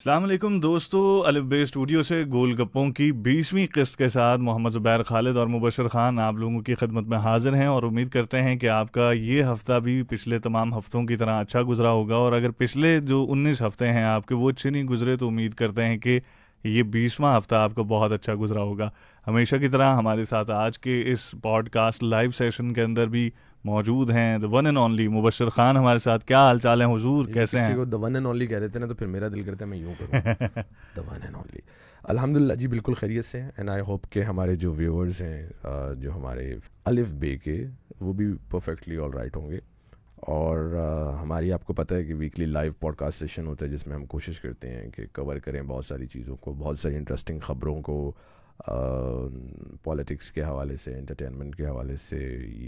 अस्सलाम वालेकुम दोस्तों, अलिफ बे स्टूडियो से गोलगप्पों की 20वीं किस्त के साथ मोहम्मद ज़ुबैर खालिद और मुबशर खान आप लोगों की खिदमत में हाजिर हैं और उम्मीद करते हैं कि आपका ये हफ़्ता भी पिछले तमाम हफ़्तों की तरह अच्छा गुजरा होगा। और अगर पिछले जो 19 हफ़्ते हैं आपके वो अच्छे नहीं गुजरे तो उम्मीद करते हैं कि ये 20वां हफ़्ता आपका बहुत अच्छा गुजरा होगा। हमेशा की तरह हमारे साथ आज के इस पॉडकास्ट लाइव सेशन के अंदर भी मौजूद हैं the one and only Mubashir Khan हमारे साथ। क्या हाल चाल है हुजूर, ये कैसे किसी हैं? को द वन एंड ओनली कह देते हैं ना, तो फिर मेरा दिल करता है मैं यूँ करूँ। The one and only. अल्हम्दुलिल्लाह जी, बिल्कुल खैरियत से हैं। एंड आई होप के हमारे जो व्यूअर्स हैं, जो हमारे अलिफ बे के, वो भी परफेक्टली ऑल राइट होंगे। और हमारी, आपको पता है कि वीकली लाइव पॉडकास्ट सेशन होता है जिसमें हम कोशिश करते हैं कि कवर करें बहुत सारी चीज़ों को, बहुत सारी इंटरेस्टिंग ख़बरों को, पॉलिटिक्स के हवाले से, एंटरटेनमेंट के हवाले से,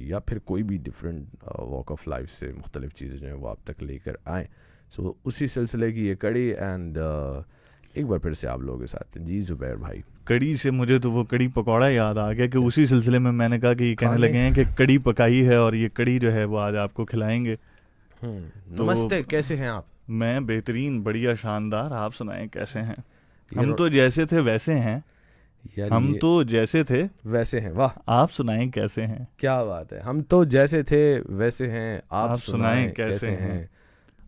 या फिर कोई भी डिफरेंट वॉक ऑफ लाइफ से मुख्तलिफ चीज़ें जो हैं वो आप तक लेकर आएँ। सो उसी सिलसिले की ये कड़ी। एंड एक बार फिर से आप लोगों के साथ जी ज़ुबैर भाई। कड़ी से मुझे तो वो कड़ी पकौड़ा याद आ गया कि उसी सिलसिले में मैंने कहा कि ये कहने खाने। लगे हैं कि कड़ी पकाई है और ये कड़ी जो है वो आज आपको खिलाएंगे। तो नमस्ते, कैसे हैं आप? मैं बेहतरीन, बढ़िया, शानदार। आप सुनाएं कैसे हैं? ये हम तो जैसे थे वैसे हैं। यार हम ये तो जैसे थे, वैसे हैं, वाह आप सुनाएं कैसे हैं? क्या बात है। हम तो जैसे थे वैसे हैं, आप आप सुनाएं सुनाएं कैसे कैसे हैं? हैं?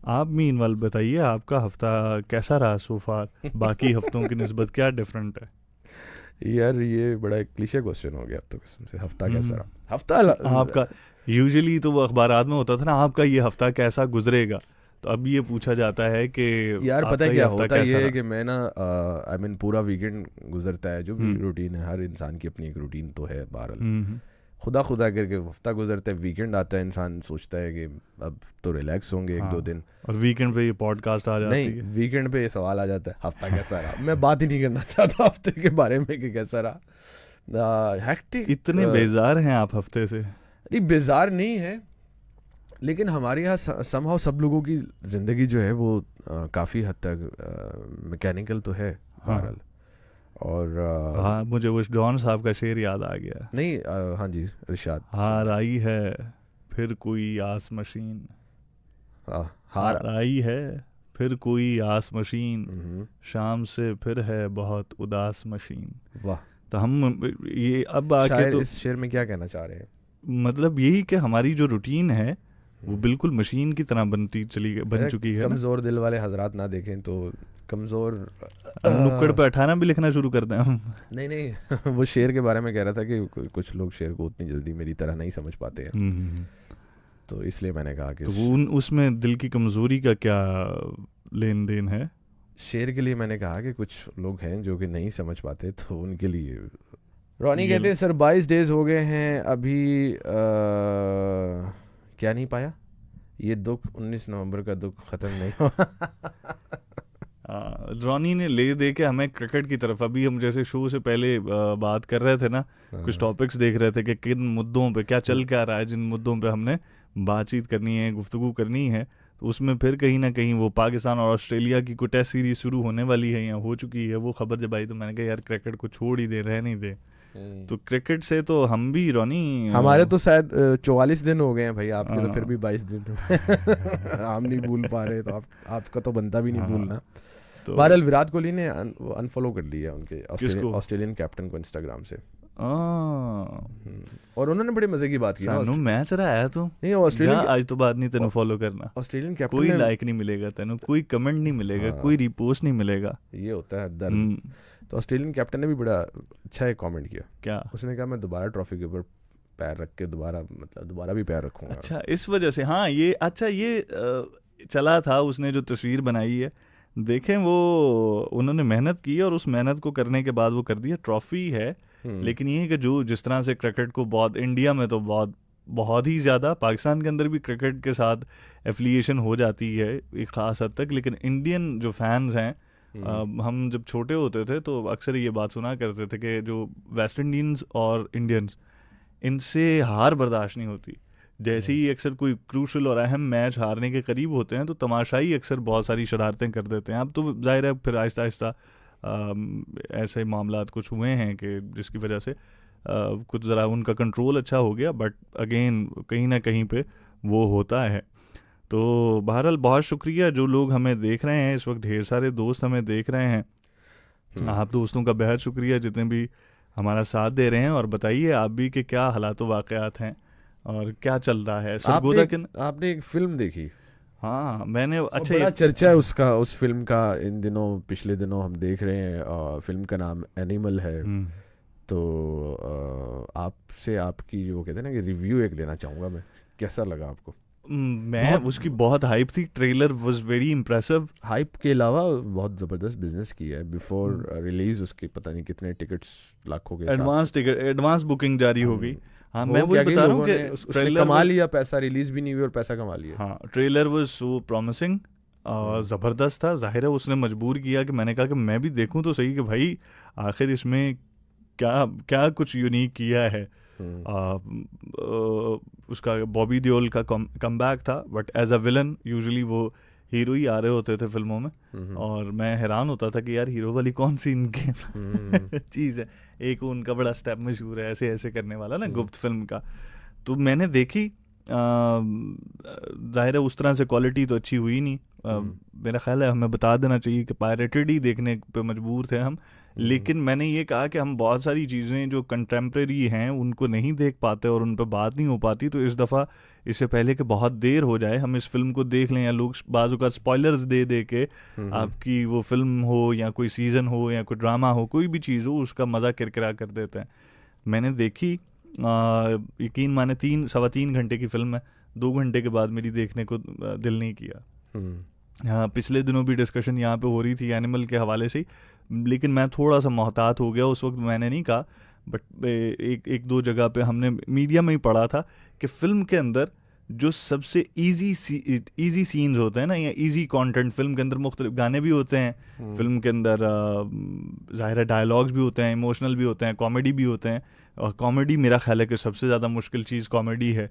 आप मीनवाल बताइए, आपका हफ्ता कैसा रहा सो फार? बाकी हफ्तों की निस्बत क्या डिफरेंट है? यार ये बड़ा एक क्लीशे क्वेश्चन हो गया अब तो, कसम से। हफ्ता कैसा हम्म, रहा? हफ्ता आपका यूजुअली तो वो अखबारात में होता था ना, आपका ये हफ्ता कैसा गुजरेगा, तो अब ये पूछा जाता है कि यार पता आपका है ये क्या हफ्ता होता कैसा ये है रहा। कि मैं ना, आई मीन पूरा वीकेंड गुजरता है, जो भी हम्म रूटीन है, हर इंसान की अपनी एक रूटीन तो है बहरहाल। हम्म खुदा खुदा करके हफ्ता गुजरता है, वीकेंड आता है, इंसान सोचता है कि अब तो रिलैक्स होंगे एक दो हाँ, दिन। और वीकेंड पे ये पॉडकास्ट आ नहीं, जाती है। वीकेंड पे ये सवाल आ जाता है हफ्ता कैसा रहा। मैं बात ही नहीं करना चाहता हफ्ते के बारे में कि कैसा रहा। हेक्टिक। इतने बेजार हैं आप हफ्ते से? नहीं, बेजार नहीं है, लेकिन हमारे यहाँ समहाउ सब लोगों की ज़िंदगी जो है वो काफ़ी हद तक मैकेनिकल तो है हाँ बहरहाल। और हाँ, मुझे उस डॉन साहब का शेर याद आ गया। नहीं, हाँ जी, इरशाद हार सुनाए। आई है फिर कोई आस मशीन, हाँ, हार। हार आई है फिर कोई आस मशीन, हम्म, शाम से फिर है बहुत उदास मशीन। वाह। तो हम ये अब आके शायर तो इस शेर में क्या कहना चाह रहे हैं? मतलब यही कि हमारी जो रूटीन है वो हम्म, बिल्कुल मशीन की तरह बन चुकी है ना। कमज़ोर दिल वाले हजरात ना देखें तो कमज़ोर। अब नुक्कड़ पे 18 भी लिखना शुरू कर दें हम। नहीं नहीं, वो शेर के बारे में कह रहा था कि कुछ लोग शेर को उतनी जल्दी मेरी तरह नहीं समझ पाते हैं, हम्म। तो इसलिए मैंने कहा कि तो वो उसमें दिल की कमजोरी का क्या लेन देन है? शेर के लिए मैंने कहा कि कुछ लोग हैं जो कि नहीं समझ पाते, तो उनके लिए। रॉनी ये कहते हैं सर 22 डेज हो गए हैं अभी, क्या नहीं पाया? ये दुख 19 नवंबर का दुख ख़त्म नहीं हुआ। रॉनी ने ले दे के हमें क्रिकेट की तरफ, अभी हम जैसे शो से पहले बात कर रहे थे ना, कुछ टॉपिक्स देख रहे थे कि किन मुद्दों पे क्या चल क्या रहा है, जिन मुद्दों पे हमने बातचीत करनी है, गुफ्तगू करनी है। तो उसमें फिर कहीं ना कहीं वो पाकिस्तान और ऑस्ट्रेलिया की कोई टेस्ट सीरीज शुरू होने वाली है या हो चुकी है, वो खबर जब आई तो मैंने कहा यार क्रिकेट को छोड़ ही दे, रह नहीं दे। तो क्रिकेट से तो हम भी रॉनी हमारे तो शायद 44 दिन हो गए हैं भाई, आपके तो फिर अ, भी 22 दिन हम नहीं भूल पा रहे, तो आपका तो बनता भी नहीं हाँ, भूलना। तो बहरहाल विराट कोहली ने अनफॉलो कर लिया उनके किसको? ऑस्ट्रेलियन कैप्टन को इंस्टाग्राम से। आ, और उन्होंने बड़े मजे की बात की ना, सानू मैच रहा है तो नहीं, जा ऑस्ट्रेलियन आज तो बात नहीं तेन फॉलो करना। ऑस्ट्रेलियन कैप्टन कोई ने। लाइक नहीं मिलेगा तेन, कोई कमेंट नहीं मिलेगा, हाँ, कोई रिपोस्ट नहीं मिलेगा। ये होता है दर्द। हम्म, तो ऑस्ट्रेलियन कैप्टन ने भी बड़ा अच्छा एक कमेंट किया। क्या? उसने कहा मैं दोबारा ट्रॉफी के ऊपर पैर रख के दोबारा भी पैर रखूंगा। अच्छा, इस वजह से, हाँ ये अच्छा, ये चला था, उसने जो तस्वीर बनाई है देखें, वो उन्होंने मेहनत की और उस मेहनत को करने के बाद वो कर दिया, ट्रॉफी है। लेकिन ये है कि जो जिस तरह से क्रिकेट को बहुत, इंडिया में तो बहुत बहुत ही ज़्यादा, पाकिस्तान के अंदर भी क्रिकेट के साथ एफिलिएशन हो जाती है एक ख़ास हद तक, लेकिन इंडियन जो फैंस हैं, हम जब छोटे होते थे तो अक्सर ये बात सुना करते थे कि जो वेस्ट इंडीज़ और इंडियंस, इनसे हार बर्दाश्त नहीं होती। जैसे ही अक्सर कोई क्रूशल और अहम मैच हारने के करीब होते हैं तो तमाशाई अक्सर बहुत सारी शरारतें कर देते हैं। अब तो जाहिर है फिर आहिस्ता आहिस्ता ऐसे मामलात कुछ हुए हैं कि जिसकी वजह से कुछ ज़रा उनका कंट्रोल अच्छा हो गया, बट अगेन कहीं ना कहीं पे वो होता है। तो बहरहाल बहुत शुक्रिया जो लोग हमें देख रहे हैं इस वक्त, ढेर सारे दोस्त हमें देख रहे हैं। आप दोस्तों का बेहद शुक्रिया जितने भी हमारा साथ दे रहे हैं। और बताइए आप भी कि क्या हालात व वाक़यात हैं और क्या चल रहा है सरगोदा के। आपने एक फिल्म देखी? हाँ मैंने, अच्छा बड़ा चर्चा है उसका, उस फिल्म का इन दिनों, पिछले दिनों हम देख रहे हैं। फिल्म का नाम एनिमल है। तो आपसे आपकी जो कहते हैं ना कि रिव्यू एक लेना चाहूँगा मैं, कैसा लगा आपको? मैं उसकी बहुत हाइप थी, trailer was very impressive. Hype के अलावा बहुत ज़बरदस्त बिजनेस किया है। बिफोर रिलीज उसके पता नहीं कितने टिकट्स, लाखों के एडवांस बुकिंग जारी हो गई। हाँ मैं वही बता रहा हूँ कि उसने कमा लिया पैसा, रिलीज भी नहीं हुई और पैसा कमा लिया। हाँ ट्रेलर वाज सो प्रॉमिसिंग, ज़बरदस्त था। जाहिर है उसने मजबूर किया कि मैंने कहा कि मैं भी देखूं तो सही कि भाई आखिर इसमें क्या क्या कुछ यूनिक किया है। उसका बॉबी देओल का कमबैक था, but as a villain usually वो हीरो ही आ रहे होते थे फिल्मों में। और मैं हैरान होता था कि यार हीरो वाली कौन सी इनके चीज़ है। एक उनका बड़ा स्टेप मशहूर है ऐसे ऐसे करने वाला ना, गुप्त फिल्म का। तो मैंने देखी, जाहिर है उस तरह से क्वालिटी तो अच्छी हुई नहीं। मेरा ख्याल है हमें बता देना चाहिए कि पायरेटेड ही देखने पे मजबूर थे हम। लेकिन मैंने ये कहा कि हम बहुत सारी चीज़ें जो कंटेम्प्रेरी हैं उनको नहीं देख पाते और उन पर बात नहीं हो पाती। तो इस दफ़ा इससे पहले कि बहुत देर हो जाए हम इस फिल्म को देख लें, या लोग बाजू का स्पॉयलर्स दे दे के आपकी वो फिल्म हो या कोई सीज़न हो या कोई ड्रामा हो, कोई भी चीज़ हो, उसका मज़ा किरकिरा कर देते हैं। मैंने देखी, यकीन माने 3-3.25 घंटे की फिल्म है। 2 घंटे के बाद मेरी देखने को दिल नहीं किया। हाँ पिछले दिनों भी डिस्कशन यहाँ पे हो रही थी एनिमल के हवाले से ही, लेकिन मैं थोड़ा सा मोहतात हो गया उस वक्त, मैंने नहीं कहा। बट एक दो जगह पे हमने मीडिया में ही पढ़ा था कि फिल्म के अंदर जो सबसे इजी सीन्स होते हैं ना, या इजी कंटेंट, फिल्म के अंदर मुख्तलिफ गाने भी होते हैं, फिल्म के अंदर ज़ाहिर है डायलॉग्स भी होते हैं, इमोशनल भी होते हैं, कॉमेडी भी होते हैं। और कॉमेडी मेरा ख्याल है कि सबसे ज़्यादा मुश्किल चीज़ कॉमेडी है।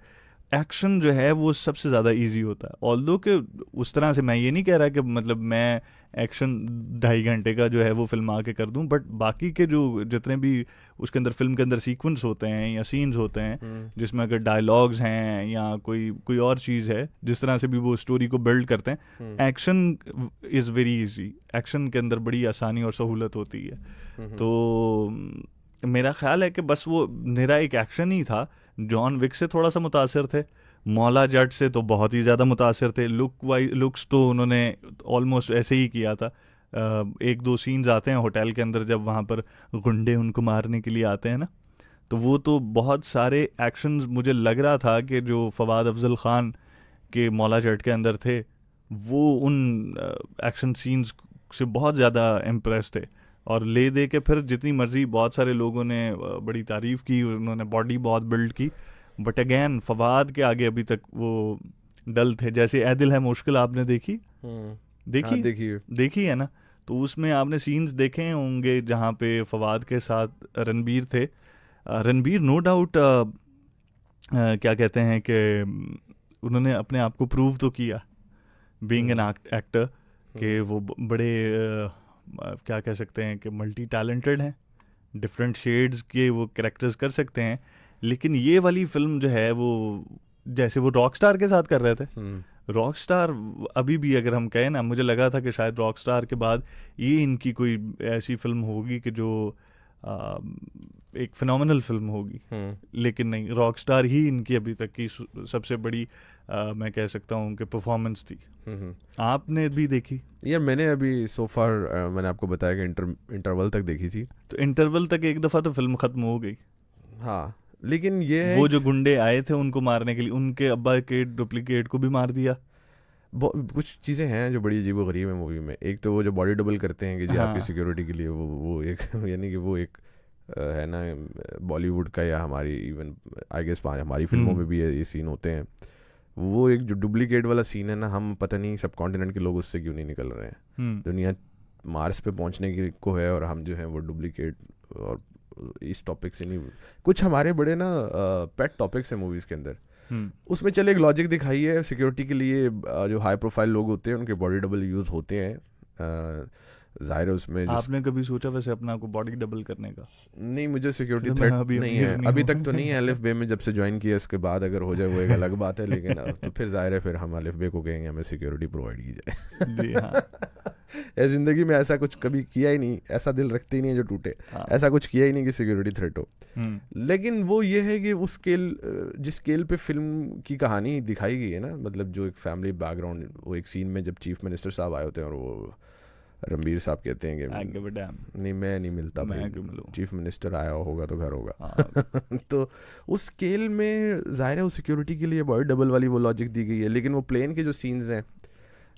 एक्शन जो है वो सबसे ज़्यादा इजी होता है। ऑल्दो कि उस तरह से मैं ये नहीं कह रहा कि मतलब मैं एक्शन 2.5 घंटे का जो है वो फिल्म आके कर दूं, बट बाकी के जो जितने भी उसके अंदर फिल्म के अंदर सीक्वेंस होते हैं या सीन्स होते हैं जिसमें अगर डायलॉग्स हैं या कोई और चीज़ है, जिस तरह से भी वो स्टोरी को बिल्ड करते हैं, action is very easy. Action के अंदर बड़ी आसानी और सहूलत होती है। तो मेरा ख्याल है कि बस वो निरा एक एक्शन ही था। जॉन विक से थोड़ा सा मुतासिर थे, मौला जट से तो बहुत ही ज़्यादा मुतासिर थे। लुक्स तो उन्होंने ऑलमोस्ट ऐसे ही किया था। 1-2 सीन्स आते हैं होटल के अंदर जब वहाँ पर गुंडे उनको मारने के लिए आते हैं ना, तो वो तो बहुत सारे एक्शंस मुझे लग रहा था कि जो फवाद अफजल ख़ान के मौला जट के अंदर थे वो उन एक्शन सीन्स से बहुत ज़्यादा इम्प्रेस थे। और ले दे के फिर जितनी मर्जी बहुत सारे लोगों ने बड़ी तारीफ़ की, उन्होंने बॉडी बहुत बिल्ड की, बट अगेन फवाद के आगे अभी तक वो डल थे। जैसे ए दिल है मुश्किल आपने देखी? देखी है ना? तो उसमें आपने सीन्स देखे होंगे जहाँ पे फवाद के साथ रणबीर थे। रणबीर नो डाउट क्या कहते हैं कि उन्होंने अपने आप को प्रूव तो किया बीइंग एन एक्टर कि वो बड़े क्या कह सकते हैं कि मल्टी टैलेंटेड हैं, डिफरेंट शेड्स के वो कैरेक्टर्स कर सकते हैं। लेकिन ये वाली फिल्म जो है वो जैसे वो रॉक स्टार के साथ कर रहे थे, रॉक स्टार अभी भी अगर हम कहें ना, मुझे लगा था कि शायद रॉक स्टार के बाद ये इनकी कोई ऐसी फिल्म होगी कि जो एक फिनोमिनल फिल्म होगी, लेकिन नहीं, रॉक स्टार ही इनकी अभी तक की सबसे बड़ी मैं कह सकता हूँ कि परफॉर्मेंस थी। आपने भी देखी? यार मैंने अभी सो फार मैंने आपको बताया कि इंटरवल तक देखी थी। तो इंटरवल तक एक दफ़ा तो फिल्म ख़त्म हो गई। हाँ लेकिन ये वो जो गुंडे आए थे उनको मारने के लिए उनके अब्बा के डुप्लीकेट को भी मार दिया। कुछ चीज़ें हैं जो बड़ी अजीब-ओ-गरीब है मूवी में। एक तो वो जो बॉडी डबल करते हैं कि जी आपकी सिक्योरिटी के लिए, वो एक यानी कि वो एक है ना बॉलीवुड का या हमारी इवन आई गेस हमारी फिल्मों में भी ये सीन होते हैं। वो एक जो डुप्लीकेट वाला सीन है ना, हम पता नहीं सब कॉन्टिनेंट के लोग उससे क्यों नहीं निकल रहे हैं। दुनिया मार्स पे पहुंचने की को है और हम जो है वो डुप्लीकेट, और इस टॉपिक से नहीं, कुछ हमारे बड़े ना पेट टॉपिक्स हैं मूवीज़ के अंदर। उसमें चले एक लॉजिक दिखाई है, सिक्योरिटी के लिए जो हाई प्रोफाइल लोग होते हैं उनके बॉडी डबल यूज़ होते हैं। ज़ाहिर है उसमें आपने कभी सोचा वैसे अपना को बॉडी डबल करने का? नहीं, मुझे सिक्योरिटी मैं थ्रेट अभी नहीं है, नहीं अभी हूँ। तक तो नहीं है। अलिफ बे में जब से ज्वाइन किया उसके बाद अगर हो जाए वो एक अलग बात है, लेकिन अब तो फिर ज़ाहिर है फिर हम अलिफ बे को कहेंगे हमें सिक्योरिटी प्रोवाइड की जाए। जी हाँ। ये ज़िंदगी में ऐसा कुछ कभी किया ही नहीं, ऐसा दिल रखते ही नहीं है जो टूटे, हाँ। ऐसा कुछ किया ही नहीं कि सिक्योरिटी थ्रेट हो। लेकिन वो ये है कि उस स्केल, जिस स्केल पे फिल्म की कहानी दिखाई गई है ना, मतलब जो एक फैमिली बैकग्राउंड, वो एक सीन में जब चीफ मिनिस्टर साहब आए होते हैं और वो रणबीर साहब कहते हैं कि नहीं मैं नहीं मिलता भाई, चीफ मिनिस्टर आया होगा तो घर होगा। तो उस स्केल में ज़ाहिर है वो सिक्योरिटी के लिए बॉडी डबल वाली वो लॉजिक दी गई है। लेकिन वो प्लेन के जो सीन्स हैं,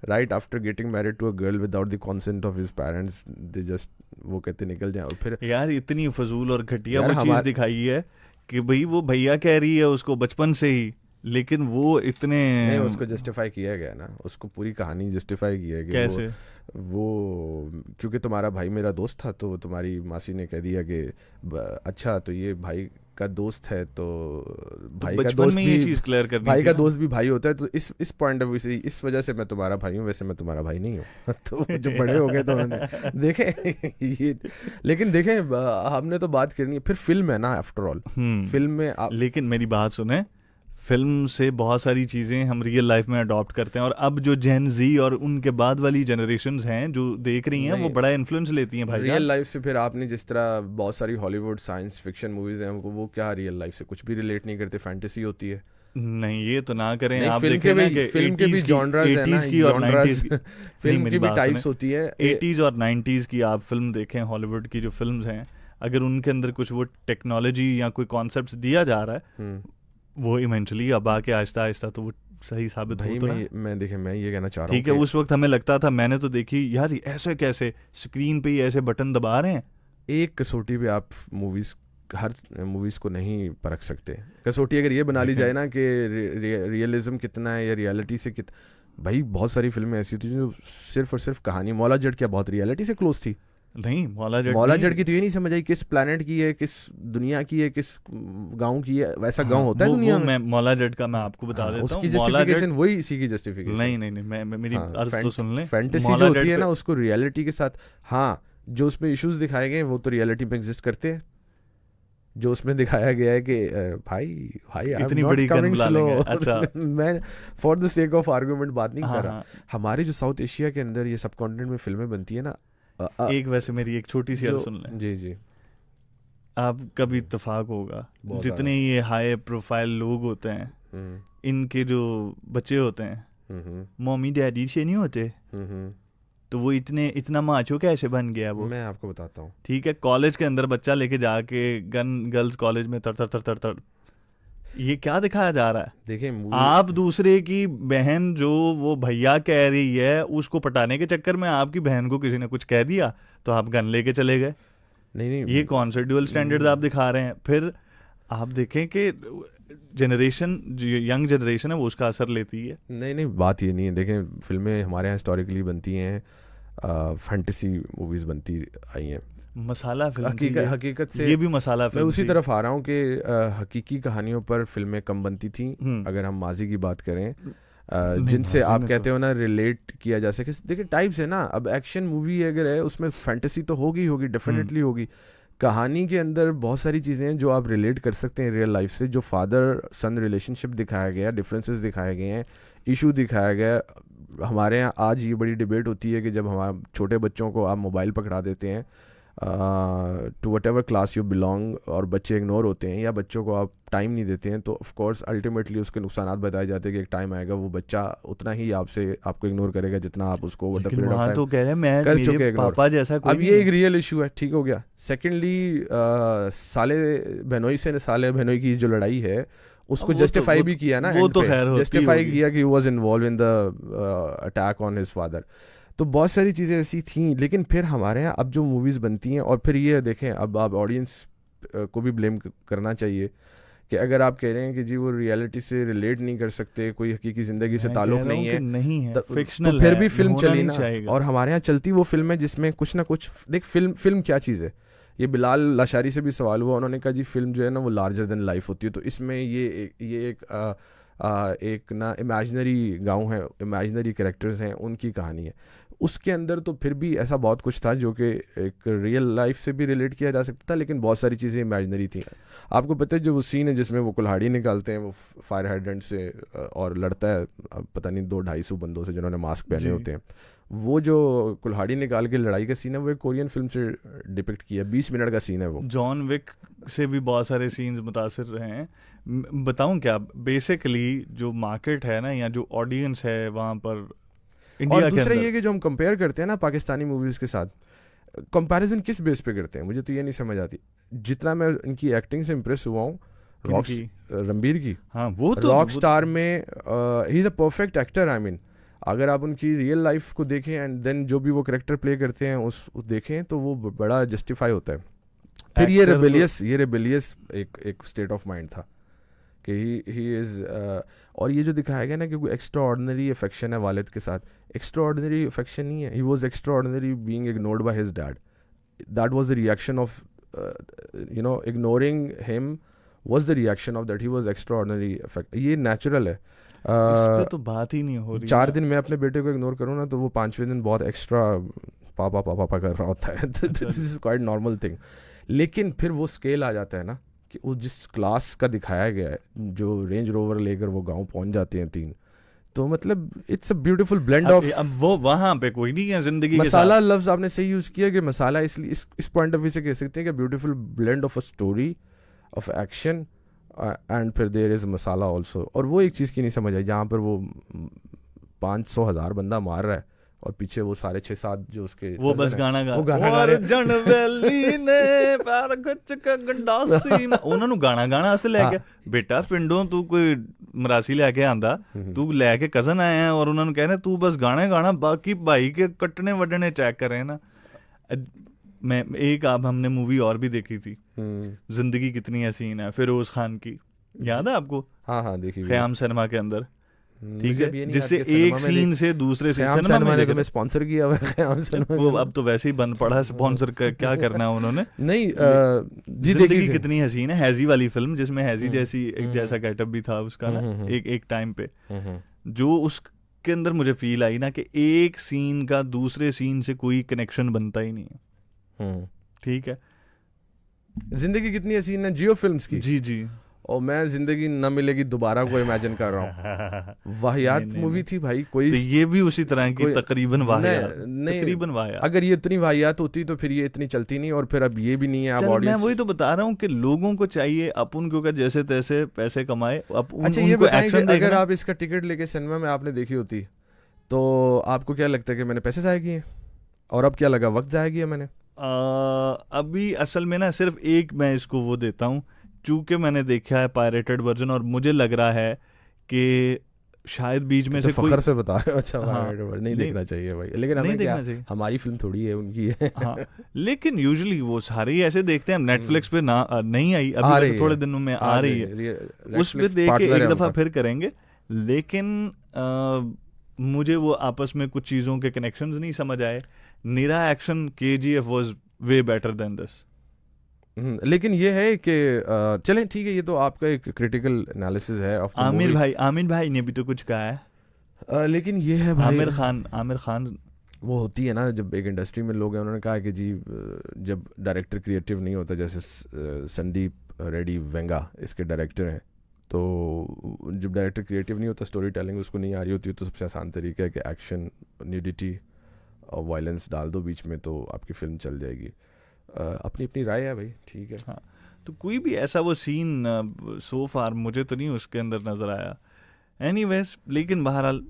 right after getting married to a girl without the consent of his parents, they just वो कहते निकल जाए, और फिर यार इतनी फजूल और घटिया वो चीज़ दिखाई है कि भाई वो भैया कह रही है उसको बचपन से ही, लेकिन वो इतने नहीं, उसको जस्टिफाई किया गया ना, उसको पूरी कहानी जस्टिफाई किया गया। कैसे? वो क्योंकि तुम्हारा भाई मेरा दोस्त था तो तुम्हारी मासी ने कह दिया कि अच्छा तो ये भाई का दोस्त है, तो भाई का दोस्त भी चीज क्लियर करनी भाई का दोस्त भी भाई होता है, तो इस पॉइंट ऑफ व्यू से इस वजह से मैं तुम्हारा भाई हूँ, वैसे मैं तुम्हारा भाई नहीं हूँ। तो जो बड़े हो गए तो उन्होंने देखे ये, लेकिन देखें हमने तो बात करनी है, फिर फिल्म है ना आफ्टर ऑल, फिल्म में लेकिन मेरी बात सुने, फिल्म से बहुत सारी चीज़ें हम रियल लाइफ में अडॉप्ट करते हैं, और अब जो जेन जी और उनके बाद वाली जनरेशंस हैं जो देख रही हैं वो बड़ा इन्फ्लुएंस लेती हैं भाई रियल लाइफ से। फिर आपने जिस तरह बहुत सारी हॉलीवुड साइंस फिक्शन मूवीज हैं, वो क्या रियल लाइफ से कुछ भी रिलेट नहीं करते, फैंटेसी होती है। नहीं ये तो ना करें, आप फिल्म के भी जॉनरास है ना, फिल्म की भी टाइप्स होती है। 80s और 90s की आप फिल्म देखें, हॉलीवुड की जो फिल्म्स हैं, अगर उनके अंदर कुछ वो टेक्नोलॉजी या कोई कॉन्सेप्ट दिया जा रहा है, वो इवेंचुअली अब आके आहिस्ता आहिस्ता तो वो सही साबित हो तो मैं ये कहना चाह रहा हूँ, ठीक है उस वक्त हमें लगता था, मैंने तो देखी यार ऐसे कैसे स्क्रीन पे ही ऐसे बटन दबा रहे हैं। एक कसौटी पे आप हर मूवीज़ को नहीं परख सकते। कसौटी अगर ये बना ली जाए ना कि रियलिज्म कितना है या रियलिटी से भाई बहुत सारी फिल्में ऐसी थी जो सिर्फ और सिर्फ कहानी, मौला जट क्या बहुत रियलिटी से क्लोज थी? नहीं, मौला जट की तो ये नहीं समझ आई किस प्लैनेट की है, किस दुनिया की है, किस गांव की है, वैसा गांव होता है दुनिया में। मौला जट का मैं आपको बता देता हूं, उसकी जस्टिफिकेशन वही इसी की जस्टिफिकेशन। नहीं मैं मेरी अर्ज तो सुन लें। फैंटेसी जो होती है ना, उसको रियलिटी के साथ, हाँ जो उसमें इश्यूज दिखाए गए वो तो रियलिटी में एग्जिस्ट करते हैं। जो उसमें दिखाया गया है कि भाई इतनी बड़ी गन बुला लेंगे, अच्छा मैं for the sake of argument बात नहीं कर रहा। हमारे जो साउथ एशिया के अंदर ये सब कॉन्टिनेंट में फिल्में बनती है ना, एक वैसे मेरी एक छोटी सी अर्ज सुन लें। जी आप कभी इत्तेफाक होगा, जितने ये हाई प्रोफाइल लोग होते हैं, इनके जो बच्चे होते हैं मम्मी डैडी से नहीं होते, तो वो इतना माचो कैसे बन गया वो? मैं आपको बताता हूँ। ठीक है, कॉलेज के अंदर बच्चा लेके जाके गर्ल्स कॉलेज में तर ये क्या दिखाया जा रहा है? देखिए आप दूसरे की बहन जो वो भैया कह रही है उसको पटाने के चक्कर में आपकी बहन को किसी ने कुछ कह दिया तो आप गन लेके चले गए। नहीं ये कौन से ड्यूअल स्टैंडर्ड्स आप दिखा रहे हैं? फिर आप देखें कि जनरेशन, जो यंग जनरेशन है वो उसका असर लेती है। नहीं बात ये नहीं है। देखें फिल्में हमारे यहाँ हिस्टोरिकली बनती हैं, फैंटेसी मूवीज़ बनती आई हैं, मसाला फिल्म हकीकत से ये भी मसाला फिल्म। मैं उसी तरफ आ रहा हूँ कि हकीकी कहानियों पर फिल्में कम बनती थी अगर हम माजी की बात करें, जिनसे आप कहते हो ना रिलेट किया जा सके। देखिए टाइप्स है ना, अब एक्शन मूवी अगर है उसमें फैंटेसी तो होगी डेफिनेटली होगी। कहानी के अंदर बहुत सारी चीज़ें हैं जो आप रिलेट कर सकते हैं रियल लाइफ से, जो फादर सन रिलेशनशिप दिखाया गया, डिफरेंसेस दिखाए गए हैं, इशू दिखाया गया। हमारे यहाँ आज ये बड़ी डिबेट होती है कि जब हमारे छोटे बच्चों को आप मोबाइल पकड़ा देते हैं to whatever class you belong, और बच्चे इग्नोर होते हैं या बच्चों को आप टाइम नहीं देते हैं, तो ऑफ कोर्स अल्टीमेटली उसके नुकसान बताए जाते हैं कि एक टाइम आएगा वो बच्चा उतना ही आपको इग्नोर करेगा जितना आप उसको कर चुके इग्नोर। अब ये एक रियल इशू है, ठीक हो गया। सेकेंडली साले बहनोई से साले बहनोई की जो लड़ाई है उसको जस्टिफाई भी किया ना, वो तो खैर जस्टिफाई किया कि was involve in the attack on his father. तो बहुत सारी चीज़ें ऐसी थी। लेकिन फिर हमारे यहाँ अब जो मूवीज़ बनती हैं, और फिर ये देखें अब आप ऑडियंस को भी ब्लेम करना चाहिए कि अगर आप कह रहे हैं कि जी वो रियलिटी से रिलेट नहीं कर सकते, कोई हकीकी ज़िंदगी से ताल्लुक़ नहीं है, तो फिर भी फिल्म चली ना। और हमारे यहाँ चलती वो फिल्म है जिसमें कुछ ना कुछ, देख फिल्म क्या चीज़ है। ये बिलाल लाशारी से भी सवाल हुआ, उन्होंने कहा जी फिल्म जो है ना वो लार्जर देन लाइफ होती है। तो इसमें ये एक ना इमेजिनरी गांव है, इमेजिनरी कैरेक्टर्स हैं, उनकी कहानी है। उसके अंदर तो फिर भी ऐसा बहुत कुछ था जो कि एक रियल लाइफ से भी रिलेट किया जा सकता था, लेकिन बहुत सारी चीज़ें इमेजिनरी थी। आपको पता है जो वो सीन है जिसमें वो कुल्हाड़ी निकालते हैं वो फायर हाइड्रेंट से और लड़ता है पता नहीं 200-250 बंदों से जिन्होंने मास्क पहने होते हैं, वो जो कुल्हाड़ी निकाल के लड़ाई का सीन है वो एक कोरियन फिल्म से डिपिक्ट किया, 20 मिनट का सीन है वो। जॉन विक से भी बहुत सारे सीन्स मुतासिर रहे हैं। बताऊं क्या, बेसिकली जो मार्केट है ना या जो ऑडियंस है वहाँ पर इंडिया और के दूसरा अंदर, ये कि जो हम कंपेयर करते हैं ना पाकिस्तानी मूवीज़ के साथ, कंपैरिजन किस बेस पे करते हैं मुझे तो ये नहीं समझ आती। जितना मैं इनकी एक्टिंग से इम्प्रेस हुआ हूँ रणबीर की, हाँ वो तो रॉक स्टार में he is a perfect actor. I mean अगर आप उनकी रियल लाइफ को देखें एंड देन जो भी वो करेक्टर प्ले करते हैं उस देखें तो वो बड़ा जस्टिफाई होता है। फिर ये रेबेलियस एक स्टेट ऑफ माइंड था कि ही इज़ और ये जो दिखाया गया ना कि एक्स्ट्रा ऑर्डिनरी अफेक्शन है वालिद के साथ, एक्स्ट्रा ऑर्डिनरी अफेक्शन नहीं है, he was extra ordinary being ignored by his dad, that was the reaction of ignoring him was the reaction of that he was extra ordinary affect. ये natural है। इस पे तो बात ही नहीं हो रही। 4 दिन मैं अपने बेटे को इग्नोर करूँ ना तो वो 5वें दिन बहुत एक्स्ट्रा पापा कर रहा होता है। This is quite normal thing. लेकिन फिर वो स्केल आ जाता है ना कि वो जिस क्लास का दिखाया गया है, जो रेंज रोवर लेकर वो गांव पहुंच जाते हैं 3, तो मतलब it's a beautiful blend of. अब वो वहां पे कोई नहीं है जिंदगी मसाला लफ्ज आपने सही यूज किया कि मसाला, इसलिए इस पॉइंट ऑफ व्यू से कह सकते हैं कि beautiful blend of a story of action and फिर देयर इज मसाला ऑल्सो। और वो एक चीज़ की नहीं समझ आई जहाँ पर वो 500,000 बंदा मार रहा है और पीछे वो सारे 6-7 जो उसके वो बस गाना गा ਉਹਨਾਂ ਨੂੰ ਗਾਣਾ ਵਾਸਤੇ ਲੈ ਕੇ ਬੇਟਾ ਪਿੰਡੋਂ ਤੂੰ ਕੋਈ ਮਰਾਸੀ ਲੈ ਕੇ ਆਂਦਾ, ਤੂੰ ਲੈ ਕੇ ਕਜ਼ਨ ਆਇਆ और ਉਹਨਾਂ ਨੂੰ कहना तू बस गाना बाकी भाई के कटने वडने चेक करे ना। मैं एक आप हमने मूवी और भी देखी थी, जिंदगी कितनी हसीन है, फिरोज खान की, याद है आपको? हाँ देखी, ख़याम सिनेमा के अंदर, ठीक है, जिससे एक सीन से दूसरे सिनेमा में तुम्हें स्पॉन्सर किया हुआ है वो अब तो वैसे ही बंद पड़ा है स्पॉन्सर का, क्या करना है उन्होंने। नहीं जिंदगी कितनी हसीन है, हैजी वाली फिल्म जिसमें हैजी जैसी एक जैसा गेटअप भी था उसका ना एक टाइम पे, जो उसके अंदर मुझे फील आई ना कि एक सीन का दूसरे सीन से कोई कनेक्शन बनता ही नहीं है। ठीक है, जिंदगी कितनी हसीन है जियो फिल्म्स की, जी और मैं जिंदगी न मिलेगी दोबारा को इमेजिन कर रहा हूँ। वाहियात मूवी थी भाई, कोई तो ये भी उसी तरह की तकरीबन वाहियात। अगर ये इतनी वाहियात होती तो फिर ये इतनी चलती नहीं, और फिर अब ये भी नहीं है। अब मैं वही तो बता रहा हूँ कि लोगों को चाहिए अपन क्योंकि जैसे तैसे पैसे कमाए। अच्छा ये बताएं कि अगर आप इसका टिकट लेके सिनेमा में आपने देखी होती तो आपको क्या लगता है कि मैंने पैसे ज़ाया किए, और अब क्या लगा वक्त ज़ाया किया मैंने? अभी असल में ना सिर्फ एक मैं इसको वो देता हूँ, चूंकि मैंने देखा है पायरेटेड वर्जन और मुझे लग रहा है कि शायद बीच में तो से फखर से बता रहे हो। अच्छा नहीं देखना चाहिए भाई, लेकिन हमें क्या, हमारी फिल्म थोड़ी है, उनकी है। हाँ, लेकिन यूजुअली वो सारे ही ऐसे देखते हैं। नेटफ्लिक्स पे ना नहीं आई अभी, थोड़े दिनों में आ रही है, उस पे देख के एक दफा फिर करेंगे। लेकिन मुझे वो आपस में कुछ चीज़ों के कनेक्शंस नहीं समझ आए। निरा action KGF was way better than this. लेकिन ये है कि चलें ठीक है, ये तो आपका एक क्रिटिकल एनालिसिस है ऑफ आमिर भाई ने भी तो कुछ कहा है। लेकिन ये है भाई, आमिर खान वो होती है ना, जब एक इंडस्ट्री में लोग हैं, उन्होंने कहा कि जी जब डायरेक्टर क्रिएटिव नहीं होता, जैसे संदीप रेड्डी वेंगा इसके डायरेक्टर हैं, तो जब डायरेक्टर क्रिएटिव नहीं होता, स्टोरी टेलिंग उसको नहीं आ रही होती, तो सबसे आसान तरीका है कि एक्शन, न्यूडिटी और वायलेंस डाल दो बीच में, तो आपकी फिल्म चल जाएगी। अपनी अपनी राय है भाई, ठीक है। हाँ, तो कोई भी ऐसा वो सीन सो फार मुझे तो नहीं उसके अंदर नज़र आया। एनीवेज, लेकिन बहरहाल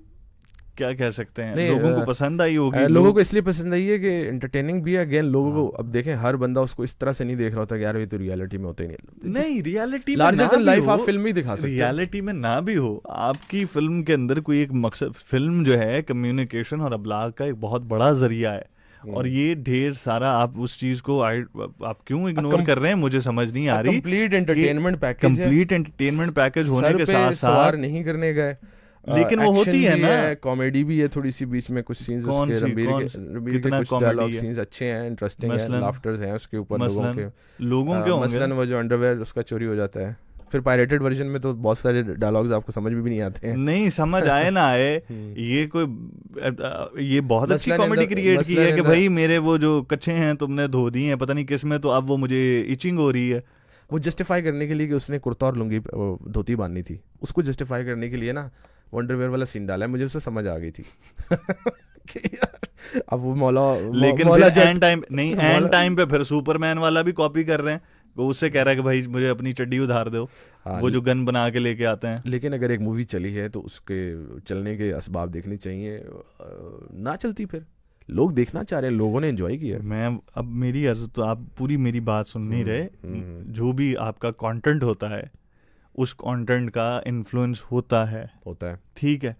क्या कह सकते हैं, लोगों को पसंद आई होगी। लोगों को इसलिए पसंद आई है कि एंटरटेनिंग भी है। अगेन लोगों को अब देखें, हर बंदा उसको इस तरह से नहीं देख रहा होता कि यार ये तो रियलिटी में होता ही नहीं रियलिटी लार्जर देन लाइफ आप फिल्म ही दिखा सकते हैं। रियलिटी में ना भी हो, आपकी फिल्म के अंदर कोई एक मकसद, फिल्म जो है कम्युनिकेशन और अबलाग का एक बहुत बड़ा जरिया है, और ये ढेर सारा आप उस चीज को आप क्यों इग्नोर कर रहे हैं, मुझे समझ नहीं आ रही। कंप्लीट एंटरटेनमेंट पैकेज होने के साथ साथ नहीं करने गए, लेकिन वो होती है ना, कॉमेडी भी है थोड़ी सी बीच में, कुछ सीन्स उसके रणबीर के कुछ डायलॉग सीन्स अच्छे हैं, इंटरेस्टिंग हैं, लाफ्टर्स हैं उसके ऊपर लोगों के होंगे। मसलन वो जो अंडरवेयर उसका चोरी हो जाता है, फिर पायरेटेड वर्जन में तो बहुत सारे डायलॉग्स आपको समझ भी नहीं आते हैं। नहीं समझ आए ना आए, ये कोई ये बहुत अच्छी कॉमेडी क्रिएट की है कि भाई मेरे वो जो कच्छे हैं तुमने धो दिए हैं पता नहीं किस में, तो अब वो मुझे इचिंग हो रही है। वो जस्टिफाई करने के लिए कि उसने कुर्ता और लुंगी धोती बांधनी थी, उसको जस्टिफाई करने के लिए ना अंडरवेयर वाला सीन डाला है, मुझे उससे समझ आ गई थी कि यार अब वो मौला, लेकिन एंड टाइम नहीं, एंड टाइम पे फिर सुपरमैन वाला भी कॉपी कर रहे हैं, वो उससे कह रहा है कि भाई मुझे अपनी चड्डी उधार दो, वो जो गन बना के लेके आते हैं। लेकिन अगर एक मूवी चली है तो उसके चलने के असबाब देखने चाहिए, ना चलती फिर लोग देखना चाह रहे हैं, लोगों ने एंजॉय किया। मैं अब मेरी अर्ज तो आप पूरी मेरी बात सुन नहीं रहे, जो भी आपका कंटेंट होता है उस कंटेंट का इन्फ्लुएंस होता है, ठीक है।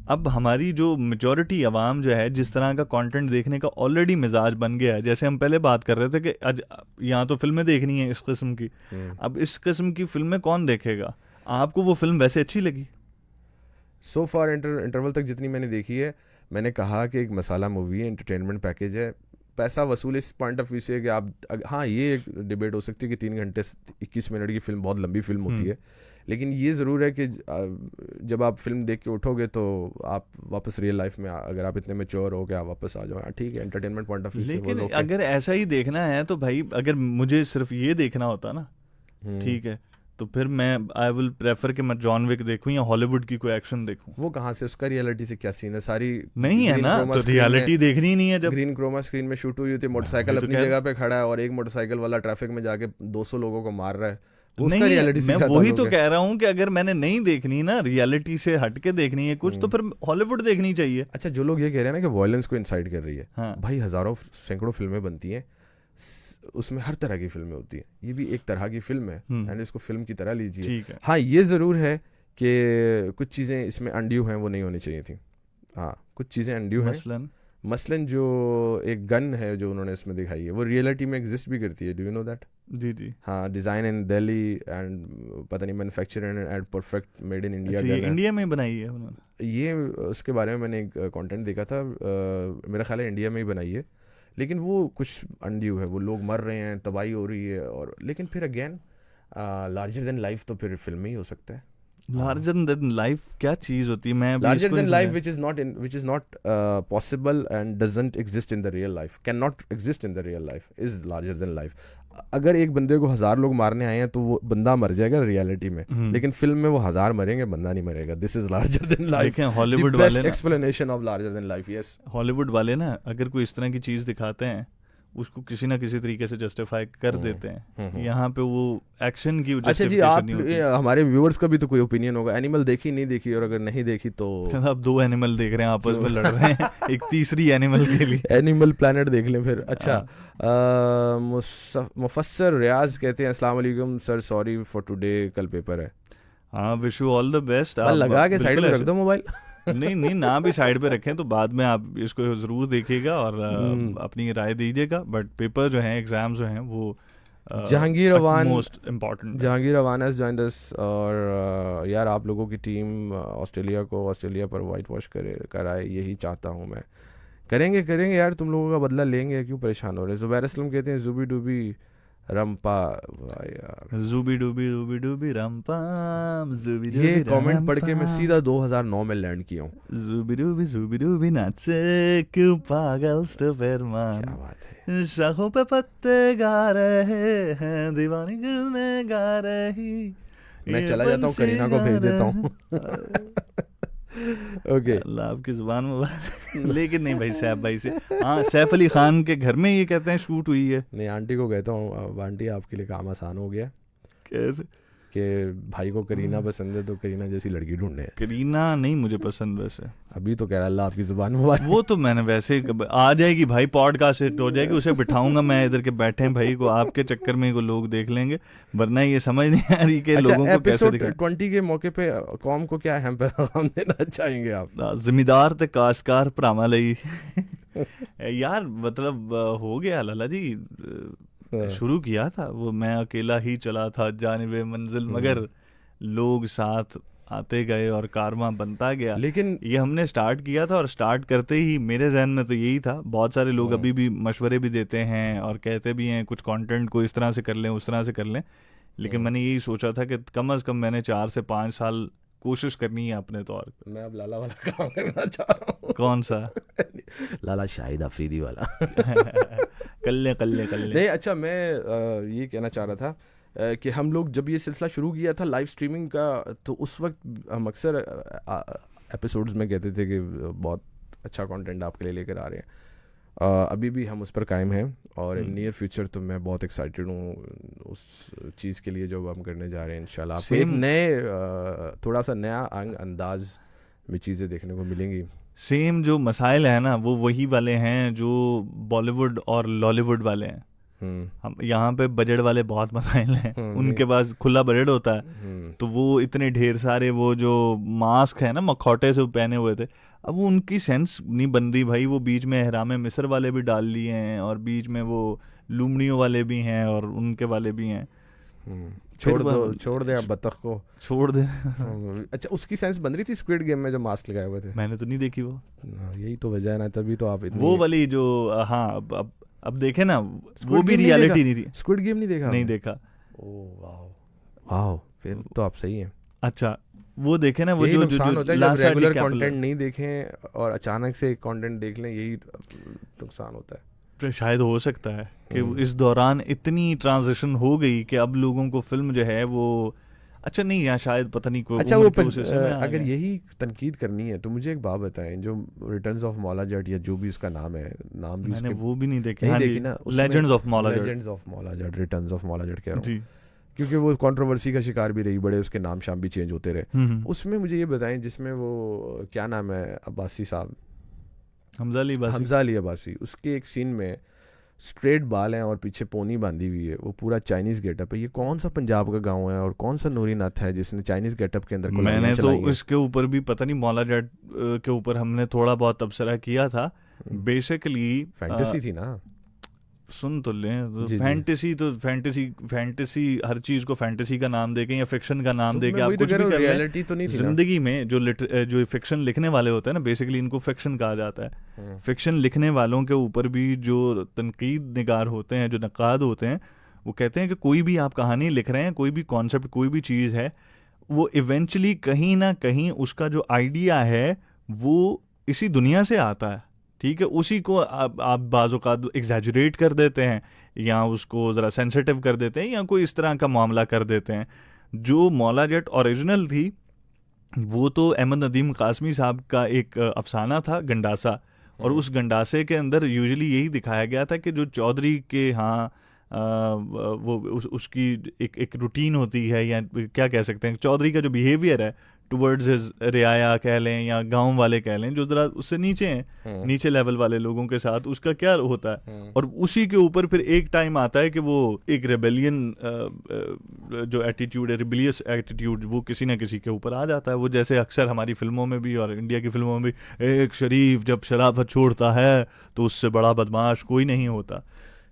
अब हमारी जो मेजॉरिटी अवाम जो है जिस तरह का कंटेंट देखने का ऑलरेडी मिजाज बन गया है, जैसे हम पहले बात कर रहे थे कि आज यहाँ तो फिल्में देखनी है इस किस्म की, अब इस किस्म की फिल्में कौन देखेगा? आपको वो फिल्म वैसे अच्छी लगी? सो फार इंटरवल तक जितनी मैंने देखी है, मैंने कहा कि एक मसाला मूवी है, एंटरटेनमेंट पैकेज है, पैसा वसूल इस पॉइंट ऑफ व्यू से कि आप, हाँ ये एक डिबेट हो सकती है कि 3 घंटे 21 मिनट की फिल्म बहुत लंबी फिल्म होती है, लेकिन ये ज़रूर है कि जब आप फिल्म देख के उठोगे तो आप वापस रियल लाइफ में, अगर आप इतने मैच्योर हो कि आप वापस आ जाओ, ठीक है एंटरटेनमेंट पॉइंट ऑफ व्यू से। लेकिन अगर ऐसा ही देखना है तो भाई, अगर मुझे सिर्फ ये देखना होता ना, ठीक है, तो फिर मैं आई विल प्रेफर कि मैं जॉन विक देखूं या हॉलीवुड की कोई एक्शन देखूं। वो कहाँ से, उसका रियलिटी से क्या सीन है? सारी नहीं है ना, तो रियलिटी देखनी ही नहीं है। जब ग्रीन क्रोमा स्क्रीन में शूट हुई होती है, मोटरसाइकिल अपनी जगह पे खड़ा है और एक मोटरसाइकिल वाला ट्रैफिक में जाके 200 लोगों को मार रहा है, उसका रियलिटी से मैं वही तो कह रहा हूँ कि अगर मैंने नहीं देखनी ना, रियलिटी से हट के देखनी है कुछ, तो फिर हॉलीवुड देखनी चाहिए। अच्छा, जो लोग ये कह रहे हैं ना कि वायलेंस को इंसाइट कर रही है, भाई हजारों सैकड़ों फिल्में बनती हैं, उसमें हर तरह की फिल्में होती है, ये भी एक तरह की फिल्म है एंड इसको फिल्म की तरह लीजिए। हाँ ये ज़रूर है कि कुछ चीज़ें इसमें अनड्यू हैं, वो नहीं होनी चाहिए थी। हाँ कुछ चीज़ें अनड्यू हैं, मसलन जो एक गन है जो उन्होंने इसमें दिखाई है वो रियलिटी में एग्जिस्ट भी करती है, डू यू नो दैट? जी जी। हाँ, डिज़ाइन इन दिल्ली एंड पता नहीं manufacture and perfect made in India. ये इंडिया में बनाई है उन्होंने? ये उसके बारे में मैंने एक कंटेंट देखा था, मेरा ख्याल है इंडिया में ही बनाई है, लेकिन वो कुछ अनड्यू है, वो लोग मर रहे हैं, तबाही हो रही है, और लेकिन फिर अगेन लार्जर देन लाइफ तो फिर फिल्म ही हो सकता है। लार्जर देन लाइफ क्या चीज होती है? मैं larger than life which is not possible and doesn't exist in the real life, cannot exist in the real life is larger than life। अगर एक बंदे को 1000 लोग मारने आए हैं तो वो बंदा मर जाएगा रियलिटी में, लेकिन फिल्म में वो 1000 मरेंगे, बंदा नहीं मरेगा। This is larger than life, Hollywood वाले best explanation of larger than life. Yes, Hollywood वाले ना अगर कोई इस तरह की चीज दिखाते हैं उसको किसी ना किसी तरीके से जस्टिफाई कर देते हैं, यहाँ पे वो एक्शन की। अच्छा जी, आप हमारे व्यूअर्स का भी तो कोई ओपिनियन होगा, एनिमल देखी नहीं देखी, और अगर नहीं देखी तो आप 2 एनिमल देख रहे हैं आपस में लड़ रहे हैं एक तीसरी एनिमल के लिए, एनिमल प्लैनेट देख लें फिर। अच्छा, मुफस्सर रियाज कहते हैं अस्सलाम वालेकुम सर, सॉरी फॉर टुडे, कल पेपर है। हाँ, wish you all the best. लगा के साइड में रख दो मोबाइल। नहीं ना भी साइड पे रखें तो बाद में आप इसको जरूर देखिएगा और अपनी राय दीजिएगा, बट पेपर जो हैं, एग्जाम्स जो हैं, वो Jahangir Awan most important. Jahangir Awan has joined us, और यार आप लोगों की टीम ऑस्ट्रेलिया पर वाइट वॉश कराए, यही चाहता हूँ मैं। करेंगे यार, तुम लोगों का बदला लेंगे, क्यों परेशान हो रहे? जुबैर असलम कहते हैं जुबी डूबी रंपा, यार जुबी डूबी रंपा, ये कमेंट पढ़ के मैं सीधा 2009 में लैंड किया हूँ। जुबी डूबी नाचे क्यों पागल स्टूपिडमैन, क्या बात है। शाखों पे पत्ते गा रहे हैं, दीवानी करने गा रही। मैं चला जाता हूँ, करीना को भेज देता हूँ। ओके, अल्लाह आपकी जुबान में। लेकिन नहीं भाई, सैफ भाई से, हाँ सैफ अली खान के घर में ये कहते हैं शूट हुई है। नहीं, आंटी को कहता हूँ, आंटी आपके लिए काम आसान हो गया। कैसे? कि भाई को करीना पसंद है तो करीना जैसी लड़की ढूंढे। करीना नहीं मुझे पसंद, वैसे अभी तो कह रहा अल्लाह आपकी जुबान में। वो तो मैंने वैसे आ जाएगी भाई, पॉडकास्ट हिट हो जाएगी, उसे बिठाऊंगा मैं इधर के बैठे हैं भाई को, आपके चक्कर में को लोग देख लेंगे, वरना ये समझ नहीं आ रही कि लोगों को कैसे दिखाएं। 20 के मौके पे कौम को क्या अहम पैगाम देना चाहेंगे आप? जिम्मेदार ते काश्तकार भरावां लई यार, मतलब हो गया लाला जी, शुरू किया था वो, मैं अकेला ही चला था जानिबे मंजिल, मगर लोग साथ आते गए और कारवां बनता गया। लेकिन ये हमने स्टार्ट किया था, और स्टार्ट करते ही मेरे जहन में तो यही था। बहुत सारे लोग अभी भी मशवरे भी देते हैं और कहते भी हैं कुछ कंटेंट को इस तरह से कर लें, उस तरह से कर लें, लेकिन मैंने यही सोचा था कि कम से कम मैंने 4 से 5 साल कोशिश करनी है अपने तौर पे। मैं अब लाला वाला काम करना चाह रहा हूँ। कौन सा? लाला शाहिद अफरीदी वाला। कल्ले नहीं, अच्छा, मैं ये कहना चाह रहा था कि हम लोग जब ये सिलसिला शुरू किया था लाइव स्ट्रीमिंग का, तो उस वक्त हम अक्सर एपिसोड्स में कहते थे कि बहुत अच्छा कंटेंट आपके लिए लेकर आ रहे हैं। अभी भी हम उस पर कायम हैं और इन नियर फ्यूचर तो मैं बहुत एक्साइटेड हूँ उस चीज़ के लिए जो हम करने जा रहे हैं। इंशाल्लाह आपको एक नए थोड़ा सा नया अंदाज में चीज़ें देखने को मिलेंगी। सेम जो मसाइल है ना वो वही वाले हैं जो बॉलीवुड और लॉलीवुड वाले हैं। हम यहाँ पे बजट वाले बहुत मसाइल हैं, उनके पास खुला बजट होता है तो वो इतने ढेर सारे वो जो मास्क है ना मखौटे से पहने हुए थे, अब वो उनकी सेंस नहीं बन रही भाई। वो बीच में एहराम मिस्र वाले भी डाल लिए हैं और बीच में वो लुमड़ियों वाले भी हैं और उनके वाले भी हैं। छोड़ दे अब बतख को, छोड़ दे। अच्छा, उसकी सेंस बन रही थी स्क्विड गेम में जो मास्क लगाए हुए थे? मैंने तो नहीं देखी वो। यही तो वजह है ना, तभी तो आप वो वाली जो हाँ अब देखे ना, वो भी रियलिटी नहीं थी। स्क्विड गेम नहीं देखा? नहीं देखा। ओह वाह, फिर तो आप सही हैं। अच्छा, वो देखे ना, वो जो नुकसान होता है जब रेगुलर कंटेंट नहीं देखें और अचानक से कंटेंट देख लें, यही नुकसान होता है। तो शायद हो सकता है कि इस दौरान इतनी ट्रांजिशन हो गई कि अब लोगों को फिल्म जो है वो अच्छा नहीं, या शायद पता नहीं कोई। अच्छा, वो अगर यही तनकीद करनी है तो मुझे एक बात बताएं, जो रिटर्न्स ऑफ मौला जट या जो भी उसका नाम है, नाम भी मैंने वो भी नहीं देखी। नहीं देखी ना, legends of Maula Jatt, returns of Maula Jatt कह रहा हूँ, क्योंकि वो कंट्रोवर्सी का शिकार भी रही, बड़े उसके नाम शाम भी चेंज होते रहे। उसमें मुझे ये बताएं, जिसमें वो क्या नाम है अब्बासी साहब, हमजा अली अब्बासी, उसके एक सीन में स्ट्रेट बाल हैं और पीछे पोनी बांधी हुई है, वो पूरा चाइनीज गेटअप है। ये कौन सा पंजाब का गांव है और कौन सा नूरी नाथ है जिसने चाइनीज गेटअप के अंदर? मैंने तो इसके ऊपर भी पता नहीं, मौला जट के ऊपर हमने थोड़ा बहुत तबसरा किया था। बेसिकली फैंटेसी थी ना, सुन तो लें, फैंटेसी हर चीज को फैंटेसी का नाम देके या फिक्शन का नाम देके आप कुछ भी कर रहे हैं। जिंदगी में जो फिक्शन लिखने वाले होते हैं ना, बेसिकली इनको फिक्शन कहा जाता है। फिक्शन लिखने वालों के ऊपर भी जो तनकीद निगार होते हैं, जो नकाद होते हैं, वो कहते हैं कि कोई भी आप कहानी लिख रहे हैं, कोई भी कॉन्सेप्ट, कोई भी चीज़ है, वो इवेंचुअली कहीं ना कहीं उसका जो आइडिया है वो इसी दुनिया से आता है। ठीक है, उसी को आप बाज़ औक़ात एग्जैजुरेट कर देते हैं या उसको ज़रा सेंसिटिव कर देते हैं या कोई इस तरह का मामला कर देते हैं। जो मौला जट ओरिजिनल थी वो तो अहमद नदीम कासमी साहब का एक अफसाना था, गंडासा, और उस गंडासे के अंदर यूजुअली यही दिखाया गया था कि जो चौधरी के यहाँ वो उसकी एक रूटीन होती है, या क्या कह सकते हैं, चौधरी का जो बिहेवियर है टुवर्ड्स हिज रियाया कह लें या गांव वाले कह लें, जो ज़रा उससे नीचे हैं, नीचे लेवल वाले लोगों के साथ उसका क्या होता है। और उसी के ऊपर फिर एक टाइम आता है कि वो एक रेबेलियन जो एटीट्यूड है, रिबेलियस एटीट्यूड, वो किसी ना किसी के ऊपर आ जाता है। वो जैसे अक्सर हमारी फिल्मों में भी और इंडिया की फिल्मों में भी, एक शरीफ जब शराफत छोड़ता है तो उससे बड़ा बदमाश कोई नहीं होता।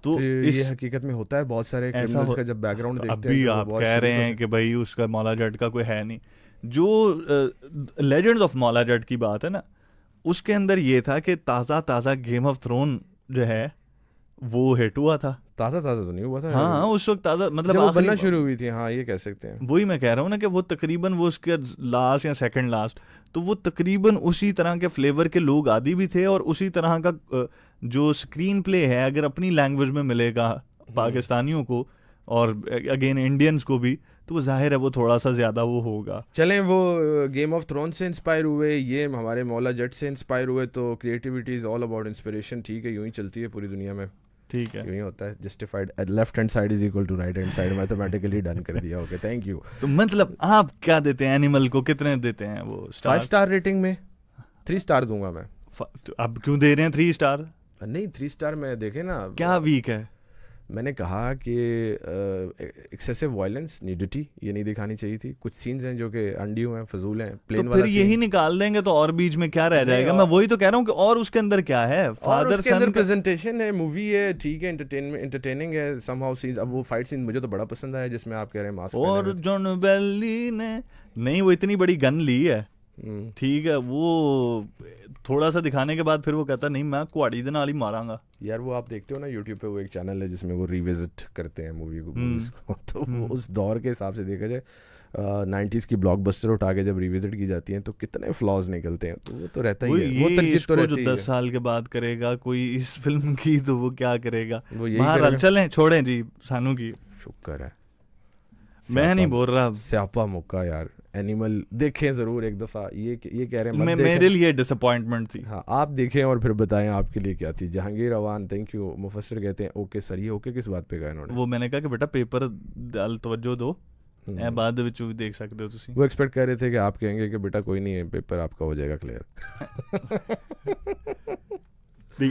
तो ये हकीकत में होता है, बहुत सारे क्रिमिनल्स का जब बैकग्राउंड देखते हैं, अभी आप कह रहे हैं कि भाई उसका मौला जट का कोई है नहीं। जो लेजेंड्स ऑफ मौला जट की बात है ना, उसके अंदर ये था कि ताज़ा गेम ऑफ थ्रोन जो है वो हिट हुआ था। ताज़ा तो नहीं हुआ था। हाँ, उस वक्त ताज़ा मतलब जब बनना शुरू हुई थी। हाँ, ये कह सकते हैं। वही मैं कह रहा हूँ ना कि वो तकरीबन वो उसके लास्ट या सेकंड लास्ट, तो वो तकरीबन उसी तरह के फ्लेवर के लोग आदि भी थे और उसी तरह का जो स्क्रीन प्ले है अगर अपनी लैंग्वेज में मिलेगा पाकिस्तानियों को और अगेन इंडियंस को भी, तो वो जाहिर है वो थोड़ा सा ज़्यादा वो होगा। चलें, वो गेम ऑफ थ्रोन से इंस्पायर हुए, ये हमारे मौला जट से इंस्पायर हुए, तो creativity is all about inspiration. ठीक है, यूँ ही चलती है पूरी दुनिया में। ठीक है, यूँ ही होता है। Justified left hand side is equal to right hand side, mathematically done कर दिया। Okay, thank you. तो मतलब आप क्या देते हैं एनिमल को, कितने देते हैं वो? 5 स्टार रेटिंग में 3 स्टार दूंगा मैं। अब क्यों दे रहे हैं 3 स्टार? नहीं, 3 स्टार में देखे ना क्या वीक है। मैंने कहा कि एक्सेसिव वायलेंस, न्यूडिटी ये नहीं दिखानी चाहिए थी। कुछ सीन्स हैं जो कि अनड्यू हैं, फजूल हैं, प्लेन तो वाला फिर यही निकाल देंगे तो और बीच में क्या रह जाएगा। मैं वही तो कह रहा हूँ कि और उसके अंदर क्या है, फादर सन प्रेजेंटेशन है, मूवी है, ठीक है, एंटरटेनिंग है समहाउ सीन्स। अब वो फाइट सीन मुझे तो बड़ा पसंद आया जिसमें आप कह रहे हैं मास्क और जॉन बेली ने नहीं वो इतनी बड़ी गन ली है ठीक है, वो थोड़ा सा दिखाने के बाद फिर वो कहता नहीं मैं कुआड़ी दे नाल ही मारांगा। यार वो आप देखते हो ना यूट्यूब पे, वो एक चैनल है जिसमें वो रिविजिट करते हैं मूवी को, तो वो उस दौर के हिसाब से देखा जाए 90s की ब्लॉकबस्टर उठा के जब रिविजिट की जाती हैं तो कितने फ्लॉज निकलते हैं, तो वो तो रहता ही है, वो तनकीद तो रहती है। जो 10 साल के बाद करेगा कोई इस फिल्म की तो वो क्या करेगा, वो यही बाहर चलें छोड़ें जी सानू की। शुक्र है मैं नहीं बोल रहा, स्यापा मौका यार, एनिमल देखें जरूर एक दफा, ये कह रहे हैं मेरे लिए डिसअपॉइंटमेंट थी। हाँ आप देखें और फिर बताएं आपके लिए क्या थी। Jahangir Awan thank you. मुफस्सिर कहते हैं ओके सर, ये ओके किस बात पे कहा इन्होंने? वो मैंने कहा कि बेटा पेपर डाल तवज्जो दो, बाद ਵਿੱਚ ਵੀ देख सकते हो ਤੁਸੀਂ। वो एक्सपेक्ट कर रहे थे कि आप कहेंगे कि बेटा कोई नहीं है पेपर आपका हो जाएगा क्लियर।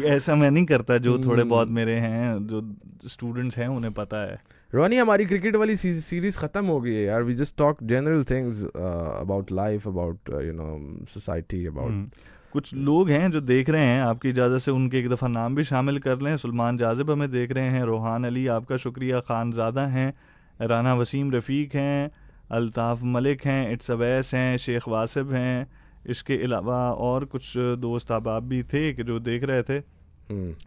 ऐसा मैं नहीं करता, जो थोड़े बहुत मेरे हैं जो स्टूडेंट्स हैं उन्हें पता है। रोनी हमारी क्रिकेट वाली सीरीज खत्म हो गई है यार, we just talk general things about life, about you know society, about कुछ लोग हैं जो देख रहे हैं, आपकी इजाज़त से उनके एक दफ़ा नाम भी शामिल कर लें। सुलेमान जाजिब हमें देख रहे हैं, रोहान अली आपका शुक्रिया, खानज़ादा हैं, राना वसीम रफ़ीक हैं, अल्ताफ़ मलिक हैं, इट्स अवैस हैं, शेख वासिब हैं, इसके अलावा और कुछ दोस्त अहबाब भी थे कि जो देख रहे थे,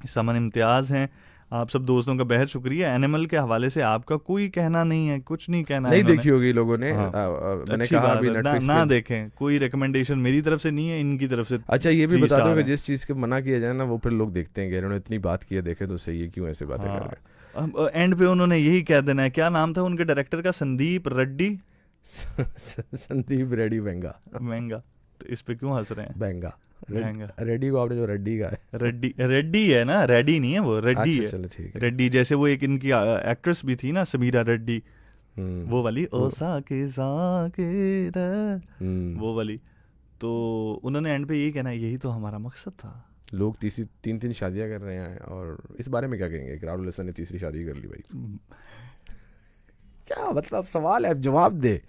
समन इम्तियाज़ हैं। आप सब दोस्तों का बेहद शुक्रिया। एनिमल के हवाले से आपका कोई कहना नहीं है, कुछ नहीं कहना नहीं देखी होगी लोगों ने। मैंने कहा अभी ना देखें, कोई रिकमेंडेशन मेरी तरफ से नहीं है, इनकी तरफ से। अच्छा ये भी बता दो कि जिस चीज़ के मना किया जाए ना वो फिर लोग देखते हैं कि इन्होंने इतनी बात की है, देखे तो सही है, क्यों ऐसे बातें कर रहे हैं। एंड पे उन्होंने यही कह देना है, क्या नाम था उनके डायरेक्टर का, संदीप रेड्डी संदीप रेड्डी वेंगा। तो इस पे क्यों हंस रहे हैं? वेंगा रेड्डी को आपने जो रेड्डी का है, रेड्डी है ना, रेड्डी नहीं है वो, रेड्डी है। चलो ठीक है। रेड्डी जैसे वो एक इनकी एक्ट्रेस भी थी ना, समीरा रेड्डी, वो वाली ओ साके वो वाली। तो उन्होंने एंड पे यही कहना, यही तो हमारा मकसद था। लोग तीन शादियां कर रहे हैं और इस बारे में क्या कहेंगे? इकरारुल हसन ने तीसरी शादी कर ली भाई, क्या मतलब सवाल है, जवाब दे।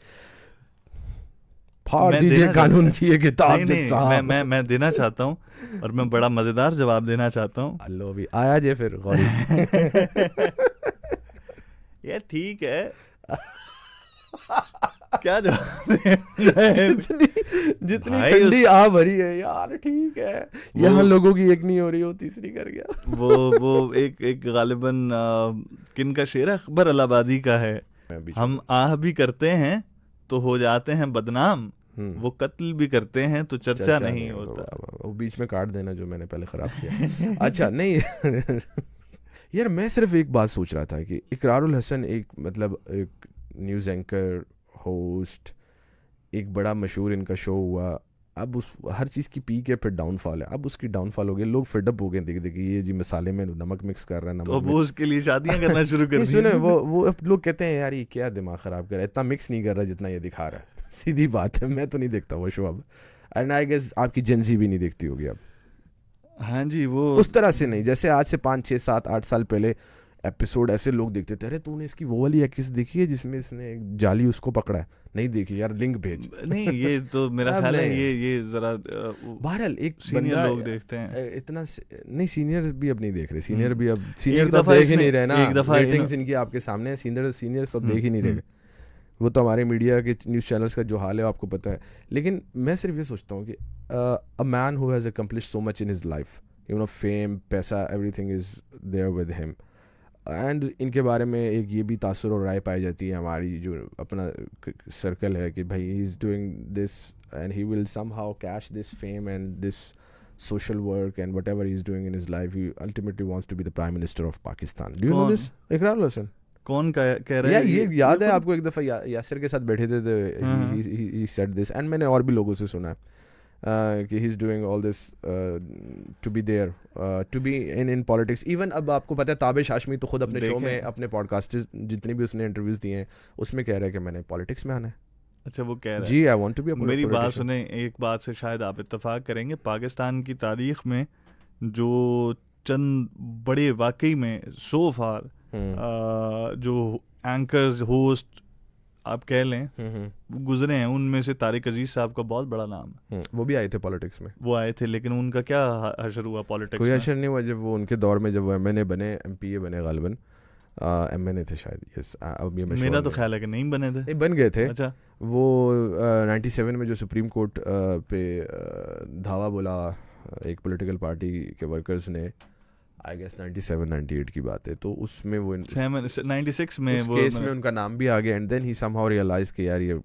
फाड़ दीजिए कानून की ये किताब। नहीं, मैं देना चाहता हूँ और मैं बड़ा मजेदार जवाब देना चाहता हूँ। अल्लाह भी आया जे फिर गौरी। यार ठीक है, क्या जवाब जितनी ठंडी आ भरी है यार, ठीक है, यहाँ लोगों की एक नहीं हो रही, हो तीसरी कर गया। वो एक गालिबन किन का शेर है, अकबर अलाहाबादी का है, हम आह भी करते हैं तो हो जाते हैं बदनाम, वो कत्ल भी करते हैं तो चर्चा नहीं होता। वो बीच में काट देना जो मैंने पहले खराब किया। अच्छा नहीं यार, मैं सिर्फ एक बात सोच रहा था कि इकरारुल हसन एक मतलब एक न्यूज़ एंकर, होस्ट, एक बड़ा मशहूर इनका शो हुआ, अब उस हर चीज़ की पीक है, फिर डाउनफॉल है, अब उसकी डाउनफॉल हो गई, लोग फिडअप हो गए देख देख ये जी मसाले में नमक मिक्स कर रहा है, तो वो उसके लिए शादियां करना शुरू कर दी। सुने वो लोग कहते हैं यार ये क्या दिमाग ख़राब कर रहा है, इतना मिक्स नहीं कर रहा जितना ये दिखा रहा है। सीधी बात है, मैं तो नहीं देखता वो शो अब, एंड आई गेस आपकी जेंजी भी नहीं देखती होगी अब। हाँ जी, वो उस तरह से नहीं जैसे आज से 5, 6, 7, 8 साल पहले एपिसोड ऐसे लोग देखते थे, अरे तूने इसकी वो वाली एक्ट्रेस देखी है जिसमें इसने एक जाली उसको पकड़ा है? नहीं देखी यार, लिंक भेज। नहीं ये तो मेरा ख्याल है ये जरा बहरहाल एक बंदा लोग देखते हैं इतना नहीं, सीनियर भी अब नहीं देख रहे, सीनियर भी अब सीनियर तो देख ही नहीं रहे ना, रेटिंग्स इनकी आपके सामने है, सीनियर सब देख ही नहीं रहे। वो तो हमारे मीडिया के न्यूज़ चैनल्स का जो हाल है आपको पता है। लेकिन मैं सिर्फ ये सोचता हूँ कि a man who has accomplished so much in his life, you know fame, पैसा, everything is there with him, and इनके बारे में एक ये भी तासुर और राय पाई जाती है हमारी जो अपना सर्कल है कि भाई he is doing this and he will somehow cash this fame and this social work and whatever he is doing in his life, he ultimately wants to be the prime minister of Pakistan. Do you know this? Iqrarul Hasan कौन कह रहा है? ये याद है आपको? एक दफ़ा यासिर के साथ बैठे थे, ही सेड दिस, एंड मैंने और भी लोगों से सुना कि he is doing all this to be there, to be in politics. Even अब आपको पता है ताबिश हाशमी तो खुद अपने शो में, अपने पॉडकास्ट जितनी भी उसने इंटरव्यूज़ दिए हैं उसमें कह रहा है कि मैंने पॉलिटिक्स में आना है। अच्छा वो कह रहा है जी, I want to be a मेरी बात सुने, एक बात से शायद आप इत्तेफाक करेंगे, पाकिस्तान की तारीख में जो चंद बड़े वाकई में सो फार जो एंकर्स, होस्ट आप कह लें गुजरे हैं, उनमें से तारिक अजीज साहब का बहुत बड़ा नाम है। वो भी आए थे पॉलिटिक्स में, वो आए थे, लेकिन उनका क्या हशर हुआ पॉलिटिक्स में? कोई हशर नहीं हुआ। जब वो उनके दौर में जब वो MNA बने, MPA बने गालिबन, MNA थे शायद, यस। अब ये मेरा तो ख्याल है कि नहीं बने थे। बन गए थे। अच्छा। वो 97 में जो सुप्रीम कोर्ट पे धावा बोला एक पॉलिटिकल पार्टी के वर्कर्स ने, आई गेस 97-98 की बात है, तो उसमें वो 96 में उस वो केस में उनका नाम भी आ गया, and then he somehow realise कि यार ये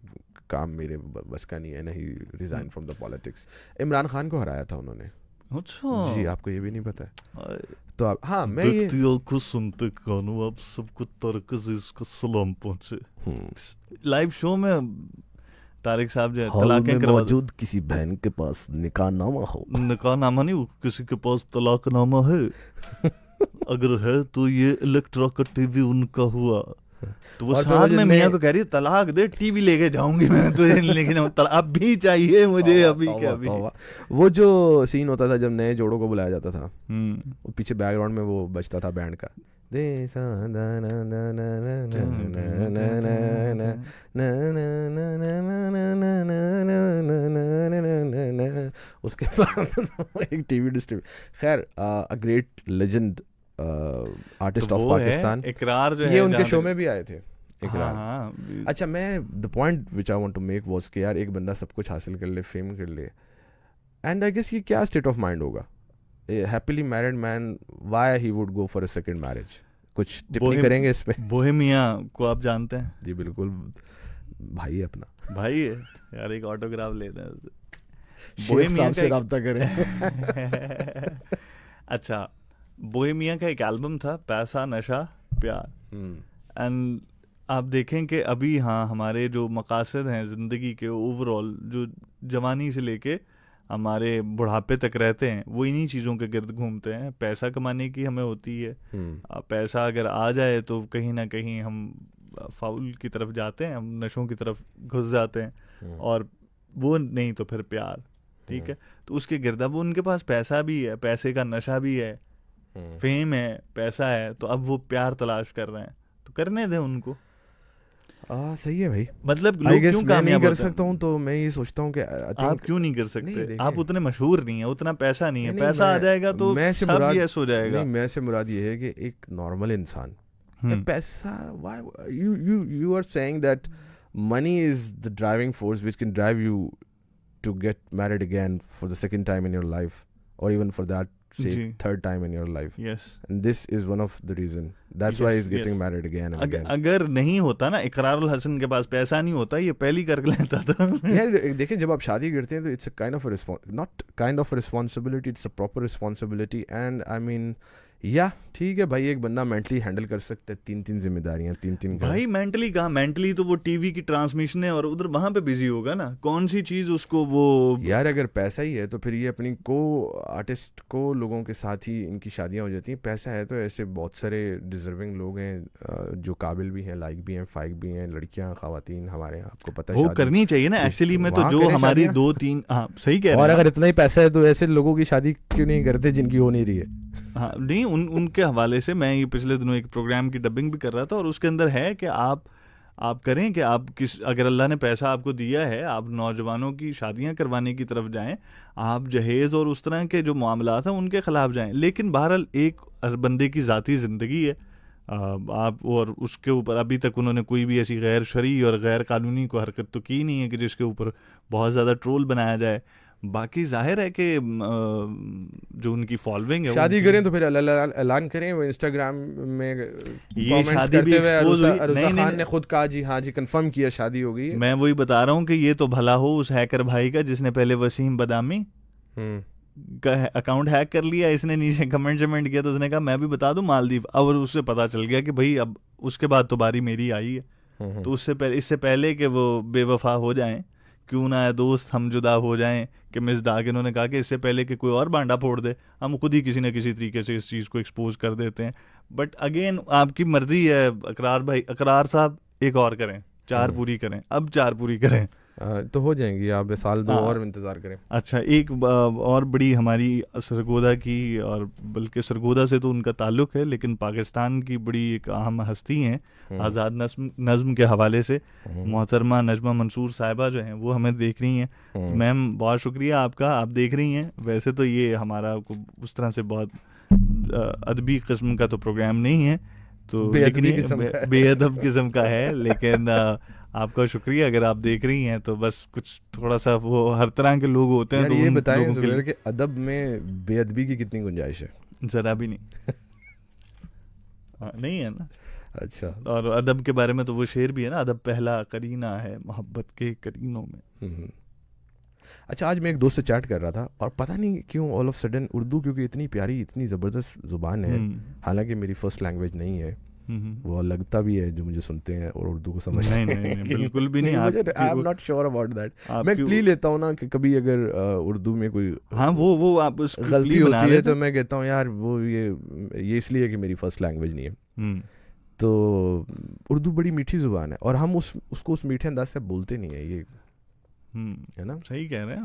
काम मेरे बस का नहीं है, नहीं resign from the politics. Imran Khan को हराया था उन्होंने। अच्छा जी, आपको ये भी नहीं पता है? तो आप, हाँ, मैं ये को सुनते कानू आप सबको तर्कज़ इसका सलाम पहुंचे। लाइव शो में तारिक साहब जो तलाक़ें करवा, मौजूद किसी बहन के पास निकाहनामा हो, निकाहनामा नहीं, किसी के पास तलाक़नामा है अगर है तो ये इलेक्ट्रा का टीवी उनका हुआ, तो वो साथ में मियाँ को कह रही है तलाक दे, टीवी लेके जाऊंगी मैं तो, लेकिन अब भी चाहिए मुझे अभी के अभी। वो जो सीन होता था जब नए जोड़ों को बुलाया जाता था, वो पीछे बैकग्राउंड में वो बजता था बैंड का, उसके बाद एक टीवी डिस्ट्रीब्यूट, खैर a great legend artist of Pakistan, इकरार जो ये उनके शो में भी आए थे, इकरार। हाँ। अच्छा, मैं the point which I want to make was कि यार एक बंदा सब कुछ हासिल कर ले, फेम कर ले, एंड आई गेस ये क्या स्टेट ऑफ माइंड होगा? Happily married man, why he would go for a second marriage? कुछ टिप्पणी करेंगे इस पे? बोहेमिया को आप जानते हैं? जी बिल्कुल, भाई है अपना, भाई है यार, एक ऑटोग्राफ लेते हैं, बोहेमिया से रब्ता करें। अच्छा, बोहेमिया का एक एल्बम था, पैसा नशा प्यार, एंड आप देखें कि अभी हाँ हमारे जो मकासद हैं ज़िंदगी के ओवरऑल, जो जवानी से लेके हमारे बुढ़ापे तक रहते हैं, वो इन्हीं चीज़ों के गिर्द घूमते हैं। पैसा कमाने की हमें होती है, पैसा अगर आ जाए तो कहीं ना कहीं हम फाउल की तरफ जाते हैं, हम नशों की तरफ घुस जाते हैं, और वो नहीं तो फिर प्यार, ठीक है, तो उसके गिर्द अब उनके पास पैसा भी है, पैसे का नशा भी है, फेम है, पैसा है, तो अब वो प्यार तलाश कर रहे हैं, तो करने दें उनको। सही है भाई, मतलब लोग क्यों कामयाब नहीं कर सकता हूँ, तो मैं ये सोचता हूँ कि आप क्यों नहीं कर सकते? आप उतने मशहूर नहीं है, उतना पैसा नहीं है, पैसा आ जाएगा तो सब यस हो जाएगा। नहीं, मैं से मुराद ये है कि एक नॉर्मल इंसान, पैसा, you are saying that money is the driving force which can drive you to get married again for the second time in your life, or even for that say third time in your life. Yes. And this is one of the reason. That's why he's getting married again and again. अगर नहीं होता ना, इकरारुल हसन के पास पैसा नहीं होता, ये पहली कर लेता था। यार देखिए, जब आप शादी करते हैं तो it's a kind of a not kind of a responsibility, it's a proper responsibility, and I mean या ठीक है भाई, एक बंदा मेंटली हैंडल कर सकता है 3-3 जिम्मेदारियां, 3-3 भाई मेंटली कहाँ, मेंटली तो वो टीवी की ट्रांसमिशन है और उधर वहां पे बिजी होगा ना, कौन सी चीज उसको वो। यार अगर पैसा ही है तो फिर ये अपनी को आर्टिस्ट को लोगों के साथ ही इनकी शादियां हो जाती हैं। पैसा है तो ऐसे बहुत सारे डिजर्विंग लोग हैं जो काबिल भी हैं, लाइक भी हैं, फाइक भी हैं, लड़कियां, खवातीन हमारे यहाँ, आपको पता है वो करनी चाहिए ना एक्चुअली में, तो जो हमारी 2-3 हाँ सही कह रहे हैं। और अगर इतना ही पैसा है तो ऐसे लोगों की शादी क्यों नहीं करते जिनकी हो नहीं रही है? हाँ नहीं, उनके हवाले से मैं ये पिछले दिनों एक प्रोग्राम की डबिंग भी कर रहा था, और उसके अंदर है कि आप करें कि आप अगर अल्लाह ने पैसा आपको दिया है, आप नौजवानों की शादियां करवाने की तरफ जाएं, आप जहेज़ और उस तरह के जो मामलात हैं उनके ख़िलाफ़ जाएं। लेकिन बहरहाल एक बंदे की ज़ाती ज़िंदगी है, आप, और उसके ऊपर अभी तक उन्होंने कोई भी ऐसी गैर शरई और गैर कानूनी को हरकत तो की नहीं है कि जिसके ऊपर बहुत ज़्यादा ट्रोल बनाया जाए। बाकी जाहिर है कि जो उनकी फॉलोइंग है, शादी करें तो फिर ऐलान करें, वो इंस्टाग्राम में ये शादी भी एक्सपोज हुई। अरुज़ा खान ने खुद कहा जी हाँ जी कंफर्म किया शादी हो गई है। मैं वही बता रहा हूँ कि ये तो भला हो उस हैकर भाई का जिसने पहले वसीम बदामी का अकाउंट हैक कर लिया, इसने नीचे कमेंट किया तो उसने कहा मैं भी बता दूं मालदीव, और उससे पता चल गया कि भाई अब उसके बाद तो बारी मेरी आई है। तो इससे पहले कि वो बेवफा हो जाएं, क्यों ना है दोस्त हम जुदा हो जाएं, कि मिसदाक इन्होंने कहा कि इससे पहले कि कोई और बांडा फोड़ दे, हम खुद ही किसी न किसी तरीके से इस चीज़ को एक्सपोज कर देते हैं। बट अगेन आपकी मर्जी है अकरार भाई, अकरार साहब एक और करें, 4 पूरी करें, अब 4 पूरी करें तो हो जाएंगी, आप साल 2 और इंतज़ार करें। अच्छा, एक और बड़ी हमारी सरगोदा की, और बल्कि सरगोदा से तो उनका ताल्लुक़ है, लेकिन पाकिस्तान की बड़ी एक अहम हस्ती हैं आज़ाद नज़्म के हवाले से, मोहतरमा नजमा मंसूर साहिबा जो हैं वो हमें देख रही हैं। तो मैम बहुत शुक्रिया आपका, आप देख रही हैं। वैसे तो ये हमारा उस तरह से बहुत अदबी किस्म का तो प्रोग्राम नहीं है, तो बेअदबी लेकिन किस्म का है। बेअदब किस्म का है, लेकिन आपका शुक्रिया अगर आप देख रही हैं, तो बस कुछ थोड़ा सा, वो हर तरह के लोग होते हैं, यार तो ये उन बताएं लोगों के जुबैर लिए के अदब में बेअदबी की कितनी गुंजाइश है? जरा भी नहीं। हाँ, नहीं है ना। अच्छा। और अदब के बारे में तो वो शेर भी है ना, अदब पहला करीना है मोहब्बत के करीनों में। हम्म। अच्छा, आज मैं एक दोस्त से चैट कर रहा था और पता नहीं क्यों ऑल ऑफ सडन उर्दू, क्योंकि इतनी प्यारी इतनी ज़बरदस्त ज़ुबान है, हालांकि मेरी फर्स्ट लैंग्वेज नहीं है, वो लगता भी है जो मुझे सुनते हैं और उर्दू को समझते हैं। नहीं बिल्कुल भी नहीं। मुझे I am not sure about that. मैं प्ली लेता हूँ ना कि कभी अगर उर्दू में कोई हाँ वो आप गलती होती है तो मैं कहता हूँ यार वो ये इसलिए कि मेरी फर्स्ट लैंग्वेज नहीं है। तो उर्दू बड़ी मीठी ज़ुबान है और हम उसको उस मीठे अंदाज से बोलते नहीं है, ये है ना। सही कह रहे हैं।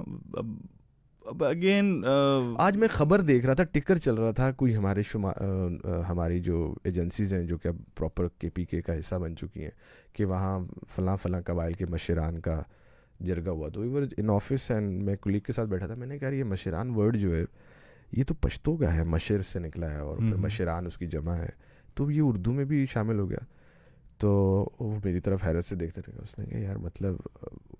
अब अगेन आज मैं खबर देख रहा था, टिकर चल रहा था, कोई हमारी जो एजेंसीज हैं जो कि अब प्रॉपर KPK का हिस्सा बन चुकी हैं, कि वहाँ फलां कबाइल के मशरान का जरगा हुआ। तो वी इन ऑफिस एंड मैं कुलीग के साथ बैठा था, मैंने कहा ये मशरान वर्ड जो है ये तो पश्तो का है, मशर से निकला है और फिर मशरान उसकी जमा है, तो ये उर्दू में भी शामिल हो गया। तो वो मेरी तरफ हैरत से देखते थे। उसने कहा यार मतलब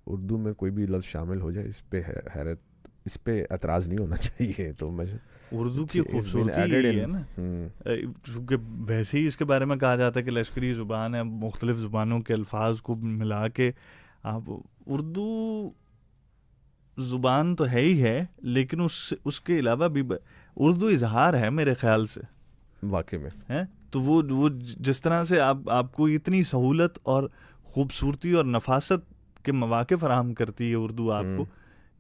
उर्दू में कोई भी लफ्ज़ शामिल हो जाए, इस पे हैरत, इस पे एतराज़ नहीं होना चाहिए। तो मैं उर्दू की खूबसूरती है ना, क्योंकि वैसे ही इसके बारे में कहा जाता है कि लश्करी ज़ुबान है, मुख्तलिफ ज़ुबानों के अल्फाज को मिला के आप उर्दू ज़ुबान तो है ही है, लेकिन उसके अलावा भी उर्दू इजहार है मेरे ख्याल से, वाकई में है। तो वो जिस तरह से आपको इतनी सहूलत और खूबसूरती और नफासत के मौके फराहम करती है उर्दू आपको,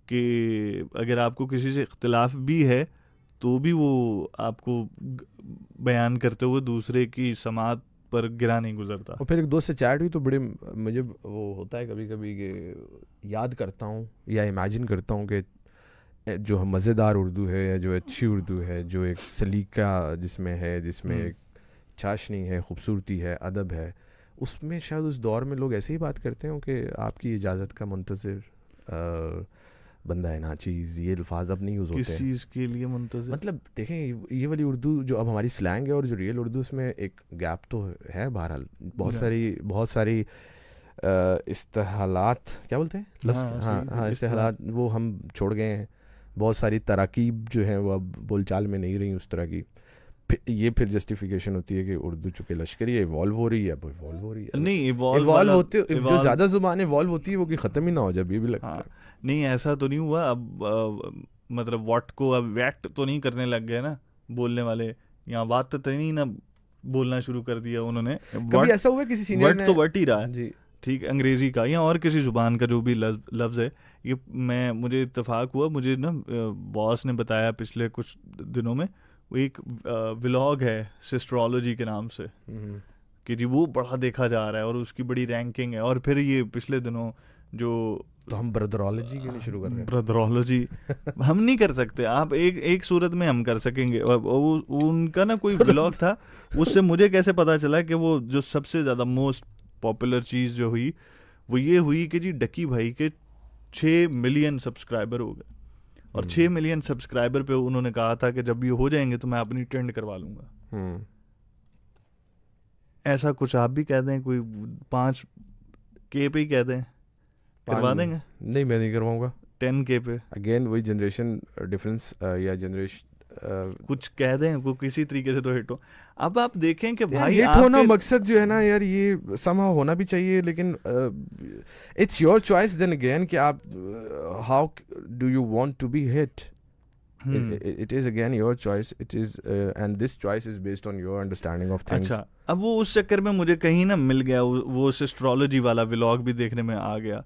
कि अगर आपको किसी से इख्तिलाफ भी है तो भी वो आपको बयान करते हुए दूसरे की समात पर गिरा नहीं गुजरता। और फिर एक दोस्त से चैट हुई तो बड़े मुझे वो होता है कभी कभी कि याद करता हूँ या इमेजिन करता हूँ कि जो मज़ेदार उर्दू है या जो अच्छी उर्दू है, जो एक सलीका जिसमें है, जिसमें एक चाशनी है, खूबसूरती है, अदब है, उसमें शायद उस दौर में लोग ऐसे ही बात करते हैं कि आपकी इजाज़त का मुंतज़िर बंदा है ना चीज़, ये अल्फाज अब नहीं यूज़ होते किस चीज़ के लिए मुंतज़िर? मतलब देखें ये वाली उर्दू जो अब हमारी स्लैंग है और जो रियल उर्दू, उसमें एक गैप तो है। बहरहाल बहुत सारी इस्तेहालात, क्या बोलते हैं लफ्ज़, हाँ इस्तेहालात, वो हम छोड़ गए हैं। बहुत सारी तराकीब जो है वो अब बोलचाल में नहीं रही उस तरह की। ये फिर जस्टिफिकेशन होती है कि उर्दू चूँकि लश्करी है, इवॉल्व हो रही है, अब इवॉल्व हो रही है। नहीं, इवॉल्व होते जो ज़्यादा ज़ुबान इवॉल्व होती है वो कि ख़त्म ही ना हो जब, ये भी लगता है। नहीं, ऐसा तो नहीं हुआ। अब मतलब व्हाट को अब वैट तो नहीं करने लग गए ना बोलने वाले, यहाँ बात तो नहीं ना बोलना शुरू कर दिया उन्होंने। कभी ऐसा हुआ किसी सीनियर ने? तो वर्ट ही रहा है जी, ठीक, अंग्रेजी का या और किसी जुबान का जो भी लफ्ज़ है। ये मुझे इत्तेफाक हुआ, मुझे ना बॉस ने बताया पिछले कुछ दिनों में, वो एक व्लॉग है सिस्टरोलॉजी के नाम से, कि जी वो बड़ा देखा जा रहा है और उसकी बड़ी रैंकिंग है। और फिर ये पिछले दिनों जो, तो हम ब्रदरोलॉजी क्यों नहीं शुरू कर रहे हैं? ब्रदरोलॉजी हम नहीं कर सकते, आप एक सूरत में हम कर सकेंगे। उनका ना कोई व्लॉग था, उससे मुझे कैसे पता चला कि वो जो सबसे ज़्यादा मोस्ट पॉपुलर चीज़ जो हुई वो ये हुई कि जी डकी भाई के 6 मिलियन सब्सक्राइबर हो गए, और 6 मिलियन सब्सक्राइबर पे उन्होंने कहा था कि जब ये हो जाएंगे तो मैं अपनी ट्रेंड करवा लूँगा। ऐसा कुछ आप भी कह दें, कोई 5K पे ही कह दें, करवा देंगे? नहीं, मैं नहीं करवाऊंगा। 10K पे अगेन वही जनरेशन डिफरेंस या जनरेशन कुछ कह दें, को किसी तरीके से तो हिट हो। अब आप देखें कि भाई हिट होना मकसद जो है ना यार, ये समहाउ होना भी चाहिए, लेकिन it's your choice then again कि आप how do you want to be hit. It is again your choice. It is and this choice is based on your understanding of things. अच्छा, अब वो उस चक्कर में मुझे कहीं ना मिल गया, वो एस्ट्रोलॉजी वाला व्लॉग भी देखने में आ गया।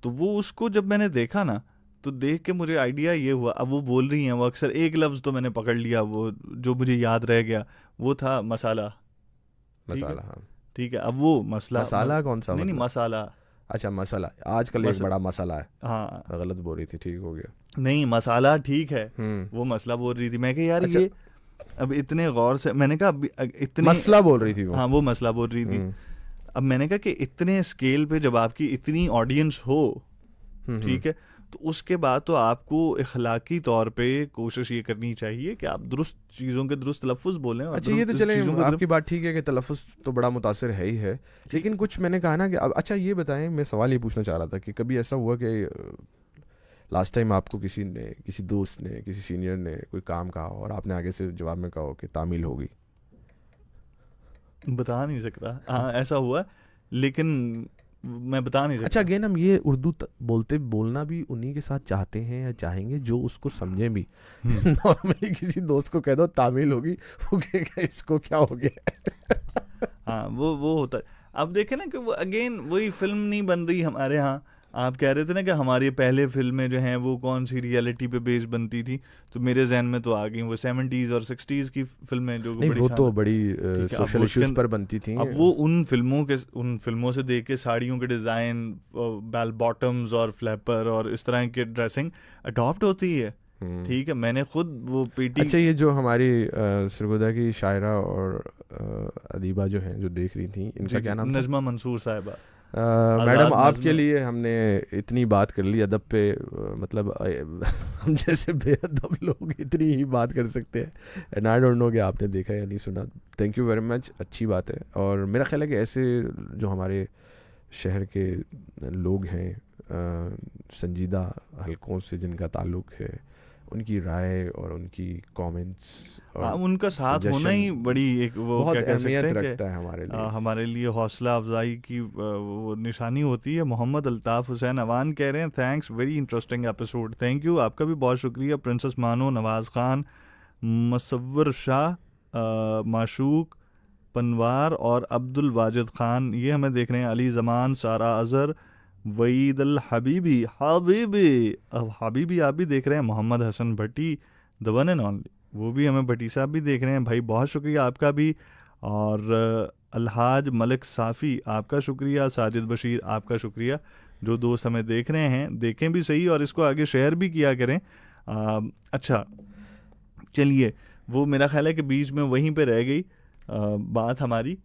तो वो उसको जब मैंने देखा ना, तो देख के मुझे आइडिया ये हुआ। अब वो बोल रही हैं, वो अक्सर एक लफ्ज़ तो मैंने पकड़ लिया, वो जो मुझे याद रह गया वो था मसाला। मसाला, हाँ ठीक है। अब वो मसाला कौन सा? नहीं, मसाला। अच्छा, मसाला आजकल एक बड़ा मसाला है। हाँ, गलत बोल रही थी, ठीक हो गया। नहीं, मसाला ठीक है, वो मसला बोल रही थी। मैं कहा यार ये अब इतने गौर से, मैंने कहा इतने मसला बोल रही थी वो। हाँ, वो मसला बोल रही थी। अब मैंने कहा कि इतने स्केल पे जब आपकी इतनी ऑडियंस हो, ठीक है, तो उसके बाद तो आपको इखलाकी तौर पे कोशिश ये करनी चाहिए कि आप दुरुस्त चीज़ों के दुरुस्त तलफ़ुज़ बोलें। और अच्छा, ये तो चले आपकी बात ठीक है कि तलफ़ुज़ तो बड़ा मुतासिर है ही है, लेकिन कुछ मैंने कहा ना कि अब अच्छा ये बताएं, मैं सवाल ये पूछना चाह रहा था कि कभी ऐसा हुआ कि लास्ट टाइम आपको किसी ने, किसी दोस्त ने, किसी सीनियर ने कोई काम कहा और आपने आगे से जवाब में कहा कि तामील होगी? बता नहीं सकता, हाँ ऐसा हुआ, लेकिन मैं बता नहीं सकता। अच्छा, अगेन हम ये उर्दू बोलना भी उन्हीं के साथ चाहते हैं या चाहेंगे जो उसको समझे भी। नॉर्मली किसी दोस्त को कह दो तामील होगी, वो कहेगा इसको क्या हो गया। हाँ वो होता है। अब देखें ना कि वो अगेन वही फिल्म नहीं बन रही हमारे यहाँ। आप कह रहे थे ना कि हमारी पहले फिल्में जो हैं वो कौन सी रियलिटी पे बेस्ड बनती थी, तो मेरे जहन में तो आ गई वो 70s और 60s की फिल्में जो नहीं, वो तो बड़ी सोशल इश्यूज पर बनती थी। अब वो उन फिल्मों से देख के साड़ियों के डिज़ाइन, बेल बॉटम्स और फ्लैपर और इस तरह के ड्रेसिंग अडॉप्ट होती है। ठीक है, मैंने खुद वो पेटी। अच्छा, ये जो हमारी सरगोदा की शायरा और अदीबा जो हैं जो देख रही थी, इनका क्या नाम था? नजमा मंसूर साहिबा। मैडम, आपके लिए हमने इतनी बात कर ली अदब पे, मतलब हम जैसे बेअदब लोग इतनी ही बात कर सकते हैं। एंड आई डोंट नो कि आपने देखा या नहीं सुना। थैंक यू वेरी मच, अच्छी बात है। और मेरा ख्याल है कि ऐसे जो हमारे शहर के लोग हैं, संजीदा हलकों से जिनका ताल्लुक़ है, उनकी राय और उनकी कमेंट्स और उनका साथ होना ही बड़ी एक वो बहुत क्या कह अहमियत सकते हैं रखता है हमारे लिए हौसला अफजाई की वो निशानी होती है। मोहम्मद अल्ताफ़ हुसैन अवान कह रहे हैं thanks, very interesting episode, thank you. आपका भी बहुत शुक्रिया। प्रिंसेस मानो, नवाज़ खान, मसव्वर शाह, माशूक पनवार और अब्दुल वाजिद खान, ये हमें देख रहे हैं। अली ज़मान, सारा अज़हर, वईद अल हबीबी आप भी देख रहे हैं। मोहम्मद हसन भट्टी, द वन एंड ओनली, वो भी हमें भट्टी साहब भी देख रहे हैं। भाई बहुत शुक्रिया आपका भी। और अलहाज मलिक साफ़ी, आपका शुक्रिया। साजिद बशीर, आपका शुक्रिया। जो दोस्त हमें देख रहे हैं, देखें भी सही और इसको आगे शेयर भी किया करें। अच्छा चलिए, वो मेरा ख्याल है कि बीच में वहीं पे रह गई बात हमारी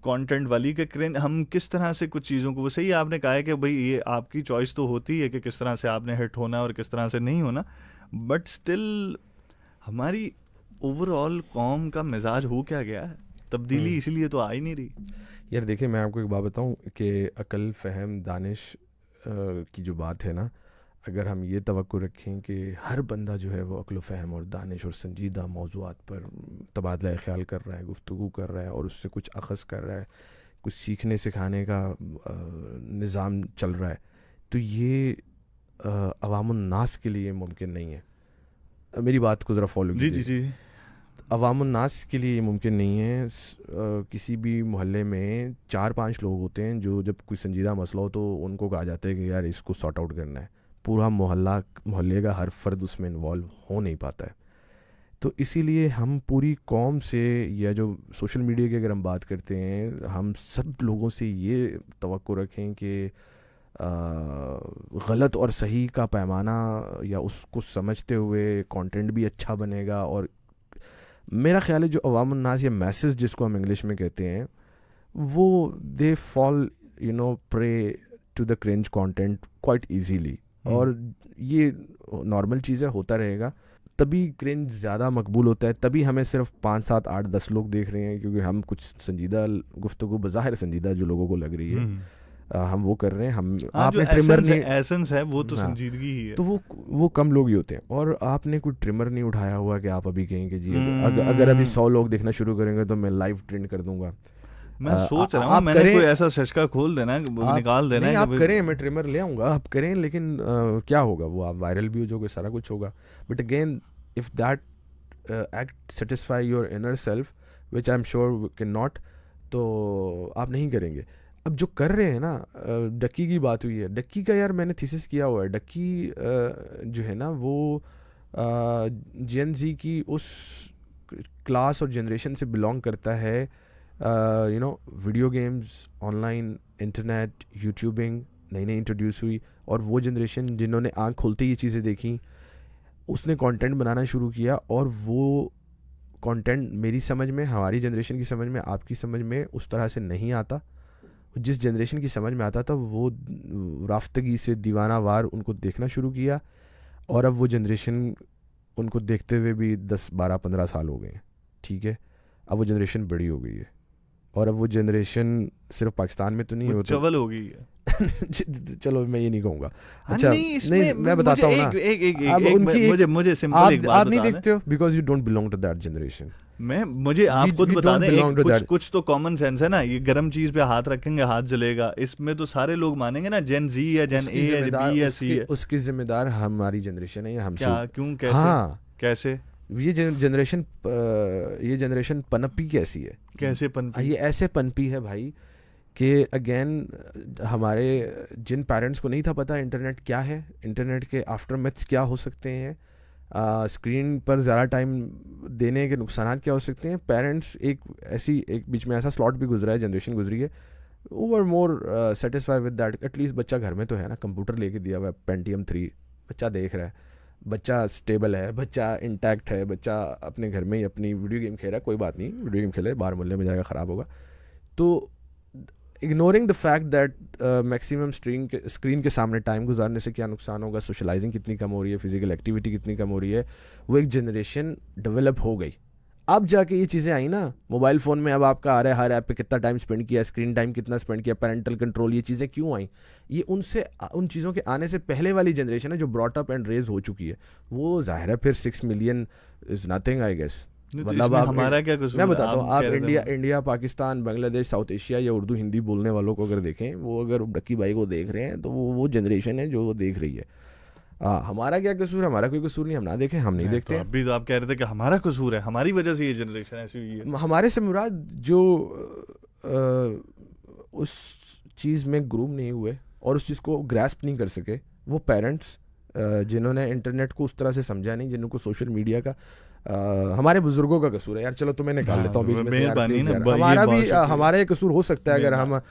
कंटेंट वाली के हम किस तरह से कुछ चीज़ों को, वो सही आपने कहा है कि भाई ये आपकी चॉइस तो होती है कि किस तरह से आपने हिट होना और किस तरह से नहीं होना, बट स्टिल हमारी ओवरऑल कौम का मिजाज हो क्या गया है, तब्दीली इसलिए तो आ ही नहीं रही। यार देखिए, मैं आपको एक बात बताऊं कि अकल, फ़हम, दानिश की जो बात है ना, अगर हम ये तवक्को रखें कि हर बंदा जो है वो अक्ल फ़हम और दानिश और संजीदा मौज़ूआत पर तबादला ख़्याल कर रहा है, गुफ्तगू कर रहा है और उससे कुछ अख़ज़ कर रहा है, कुछ सीखने सिखाने का निज़ाम चल रहा है, तो ये अवामुन्नास के लिए मुमकिन नहीं है। मेरी बात को ज़रा फॉलो कीजिए। जी। अवामुन्नास के लिए ये मुमकिन नहीं है। किसी भी मोहल्ले में 4-5 लोग होते हैं जो जब कोई संजीदा मसला हो तो उनको कहा जाता है कि यार इसको सॉर्ट आउट करना है। पूरा मोहल्ले का हर फर्द उसमें इन्वॉल्व हो नहीं पाता है। तो इसीलिए हम पूरी कौम से, या जो सोशल मीडिया की अगर हम बात करते हैं, हम सब लोगों से ये तवक्को रखें कि गलत और सही का पैमाना या उसको समझते हुए कंटेंट भी अच्छा बनेगा। और मेरा ख्याल है जो अवामुन्नास या मैसेज जिसको हम इंग्लिश में कहते हैं, वो they fall prey to the cringe content quite easily. और ये नॉर्मल चीज़ है, होता रहेगा। तभी क्रिंज ज़्यादा मकबूल होता है, तभी हमें सिर्फ 5, 7, 8, 10 लोग देख रहे हैं, क्योंकि हम कुछ संजीदा गुफ्तगू, बज़ाहिर संजीदा जो लोगों को लग रही है, हम वो कर रहे हैं। हम आपने ट्रिमर नहीं, एसेंस है वो तो संजीदगी ही है, तो वो कम लोग ही होते हैं। और आपने कोई ट्रिमर नहीं उठाया हुआ कि आप अभी कहेंगे जी अगर अभी 100 लोग देखना शुरू करेंगे तो मैं लाइव ट्रेंड कर दूंगा। मैं सोच रहा हूँ मैंने कोई ऐसा शशका खोल देना, निकाल देना। नहीं, आप करें, मैं ट्रिमर ले आऊँगा, आप करें, लेकिन क्या होगा, वो आप वायरल भी हो जाओगे, सारा कुछ होगा। But again if that act satisfy your inner self, which I am sure can not, तो आप नहीं करेंगे। अब जो कर रहे हैं ना, डक्की की बात हुई है, डक्की का यार मैंने थीसिस किया हुआ है। डक्की जो है ना, वो जेन ज़ी की उस क्लास और जनरेशन से बिलोंग करता है, video games, online, internet, YouTubing नई नई इंट्रोड्यूस हुई, और वो जनरेशन जिन्होंने आँख खोलते ये चीज़ें देखी, उसने कंटेंट बनाना शुरू किया। और वो कंटेंट मेरी समझ में, हमारी जनरेशन की समझ में, आपकी समझ में उस तरह से नहीं आता। जिस जनरेशन की समझ में आता था वो राफ्तगी से दीवाना वार उनको देखना शुरू किया, और अब वो जनरेशन उनको देखते हुए भी 10-12-15 साल हो गए हैं, ठीक है। अब वो जनरेशन बड़ी हो गई है, और अब वो जनरेशन सिर्फ पाकिस्तान में तो नहीं वो हो, चवल हो गई है। चलो मैं ये नहीं कहूँगा। हाँ, अच्छा नहीं मैं बताता हूँ ना, अब उनकी मुझे सिंपल एक बात आप नहीं बता देखते हो because you don't belong to that generation. मुझे आप खुद we बता don't दें, belong to that. कुछ तो कॉमन सेंस है ना। ये गर्म चीज पे हाथ रखेंगे हाथ जलेगा, इसमें तो सारे लोग मानेंगे ना, जेन जी है, जेन ए है, बी है, सी है। उसकी जिम्मेदार हमारी जनरेशन है या हम क्या, क्यों, कैसे? हाँ कैसे ये जनरेशन पनपी कैसी है, कैसे पनपी? ये ऐसे पनपी है भाई कि अगेन हमारे जिन पेरेंट्स को नहीं था पता इंटरनेट क्या है, इंटरनेट के आफ्टरमेथ्स क्या हो सकते हैं, स्क्रीन पर ज़्यादा टाइम देने के नुकसान क्या हो सकते हैं, पेरेंट्स एक बीच में ऐसा स्लॉट भी गुजरा है, जनरेशन गुजरी है, वो are more satisfy with that. At least बच्चा घर में तो है ना, कंप्यूटर लेके दिया हुआ है, पेंटियम 3 बच्चा देख रहा है, बच्चा स्टेबल है, बच्चा इंटैक्ट है, बच्चा अपने घर में ही अपनी वीडियो गेम खेल रहा है, कोई बात नहीं वीडियो गेम खेले, बाहर मोहल्ले में जाएगा ख़राब होगा। तो ignoring the fact that maximum screen के सामने टाइम गुजारने से क्या नुकसान होगा, सोशलाइजिंग कितनी कम हो रही है, फिजिकल एक्टिविटी कितनी कम हो रही है, वो एक जनरेशन डेवलप हो गई। अब जाके ये चीज़ें आई ना, मोबाइल फ़ोन में अब आपका आ रहा है हर ऐप पे कितना टाइम स्पेंड किया, स्क्रीन टाइम कितना स्पेंड किया, पेरेंटल कंट्रोल, ये चीज़ें क्यों आई? ये उन चीज़ों के आने से पहले वाली जनरेशन है जो ब्रॉट अप एंड रेज हो चुकी है, वो जाहिर है फिर 6 million is nothing I guess. मतलब आप, हमारा क्या कसूर? मैं बताता हूँ, आप India Pakistan Bangladesh South Asia या उर्दू हिंदी बोलने वालों को अगर देखें, वो अगर डक्की भाई को देख रहे हैं तो वो जनरेशन है जो वो देख रही है। हमारा क्या कसूर है? हमारा कोई कसूर नहीं, हम ना देखें, हम नहीं देखते। तो अभी तो आप कह रहे थे कि हमारा कसूर है, हमारी वजह से ये जनरेशन ऐसी हुई है। हमारे से मुराद जो उस चीज़ में ग्रूम नहीं हुए और उस चीज़ को ग्रैस्प नहीं कर सके, वो पेरेंट्स जिन्होंने इंटरनेट को उस तरह से समझा नहीं, जिनको सोशल मीडिया का हमारे बुजुर्गों का कसूर है यार। चलो तुम्हें निकाल लेता हूँ बीच में से यार, प्लीज यार, हमारा भी हमारा एक कसूर हो सकता है अगर हम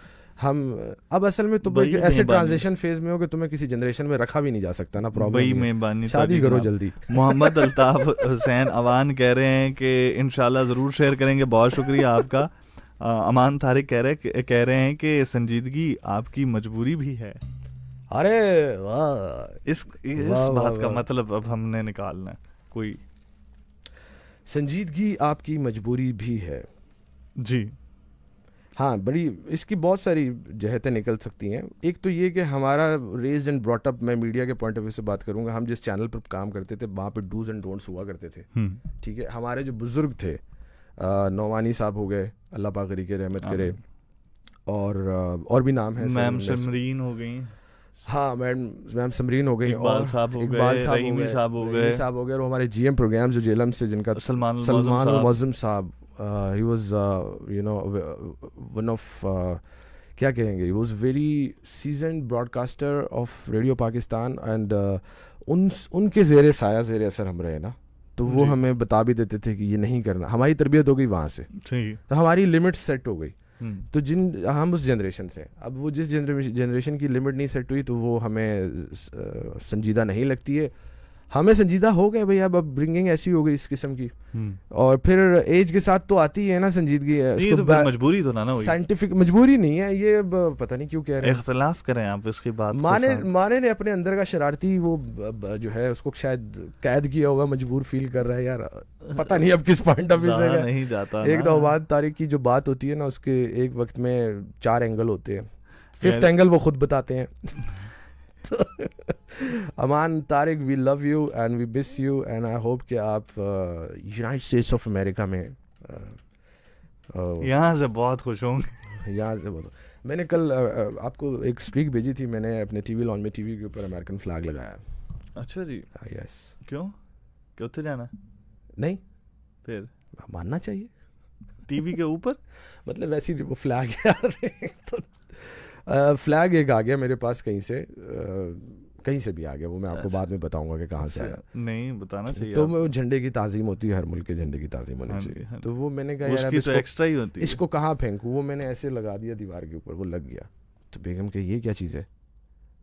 अब असल में तुम ऐसे ट्रांजिशन फेज में हो कि तुम्हें किसी जनरेशन में रखा भी नहीं जा सकता ना, प्रॉब्लम। शादी करो जल्दी। मोहम्मद अल्ताफ हुसैन अवान कह रहे हैं कि इंशाल्लाह ज़रूर शेयर करेंगे, बहुत शुक्रिया आपका। अमान तारिक कह रहे हैं कि संजीदगी आपकी मजबूरी भी है। अरे वाह, इस बात का मतलब अब हमने निकालना है कोई। संजीदगी आपकी मजबूरी भी है जी। हाँ, बड़ी इसकी बहुत सारी जहतें निकल सकती हैं। एक तो ये कि हमारा रेज्ड एंड ब्रॉट अप, मैं मीडिया के पॉइंट ऑफ व्यू से बात करूँगा, हम जिस चैनल पर काम करते थे वहाँ पे डूज एंड डोंट्स हुआ करते थे, ठीक है। हमारे जो बुज़ुर्ग थे, नौवानी साहब हो गए, अल्लाह पाक गरी के रहमत करे, और भी नाम है, मैम समरीन हो गई, हाँ मैम समरीन हो गई, इकबाल साहब हो गए, रहीमी साहब हो गए, और हमारे GM प्रोग्राम्स जो जेलम से जिनका सलमान मुअज़्ज़म साहब, he was one of क्या कहेंगे, he was very seasoned broadcaster of Radio Pakistan, and उनके ज़ेरे साया ज़ेरे असर हम रहे ना, तो वो हमें बता भी देते थे कि ये नहीं करना। हमारी तरबियत हो गई वहाँ से, तो हमारी लिमिट सेट हो गई। तो हम उस जनरेशन से, अब वो जिस जनरेशन की लिमिट नहीं सेट हुई तो वो हमें संजीदा नहीं लगती है। हमें संजीदा हो गए भाई, अब ब्रिंगिंग ऐसी हो गई इस किस्म की, और फिर एज के साथ तो आती है ना संजीदगी। ये तो मजबूरी तो ना हुई, साइंटिफिक मजबूरी नहीं है ये, पता नहीं क्यों कह रहे हैं, इख्तिलाफ करें आप इसकी बात। माने ने अपने अंदर का शरारती वो जो है उसको शायद कैद किया होगा, मजबूर फील कर रहा है यार, पता नहीं अब किस पॉइंट ऑफ व्यू से नहीं जाता। एक नौवान तारिक की जो बात होती है ना, उसके एक वक्त में 4 एंगल होते हैं, 5th एंगल वो खुद बताते हैं। Aman Tariq, we love you and we miss you, and I hope कि आप यूनाइटेड स्टेट्स ऑफ अमेरिका में यहाँ से बहुत खुश होंगे। यहाँ से बहुत। मैंने कल आपको एक स्ट्रीक भेजी थी, मैंने अपने टीवी लॉन में टीवी के ऊपर अमेरिकन फ्लैग लगाया। अच्छा जी। यस। क्यों थे जाना? नहीं, फिर मानना चाहिए टीवी के ऊपर, मतलब वैसी वो फ्लैग है यार। तो फ्लैग एक आ गया मेरे पास कहीं से भी आ गया, वो मैं आपको बाद में बताऊंगा कि कहाँ से आया। नहीं बताना चाहिए। तो वो झंडे की ताज़ीम होती है, हर मुल्क के झंडे की ताज़ीम होनी चाहिए। तो वो मैंने कहा यार इसको एक्स्ट्रा ही होती है, इसको कहाँ फेंकूँ, वो मैंने ऐसे लगा दिया दीवार के ऊपर, वो लग गया। तो बेगम कही ये क्या चीज़ है?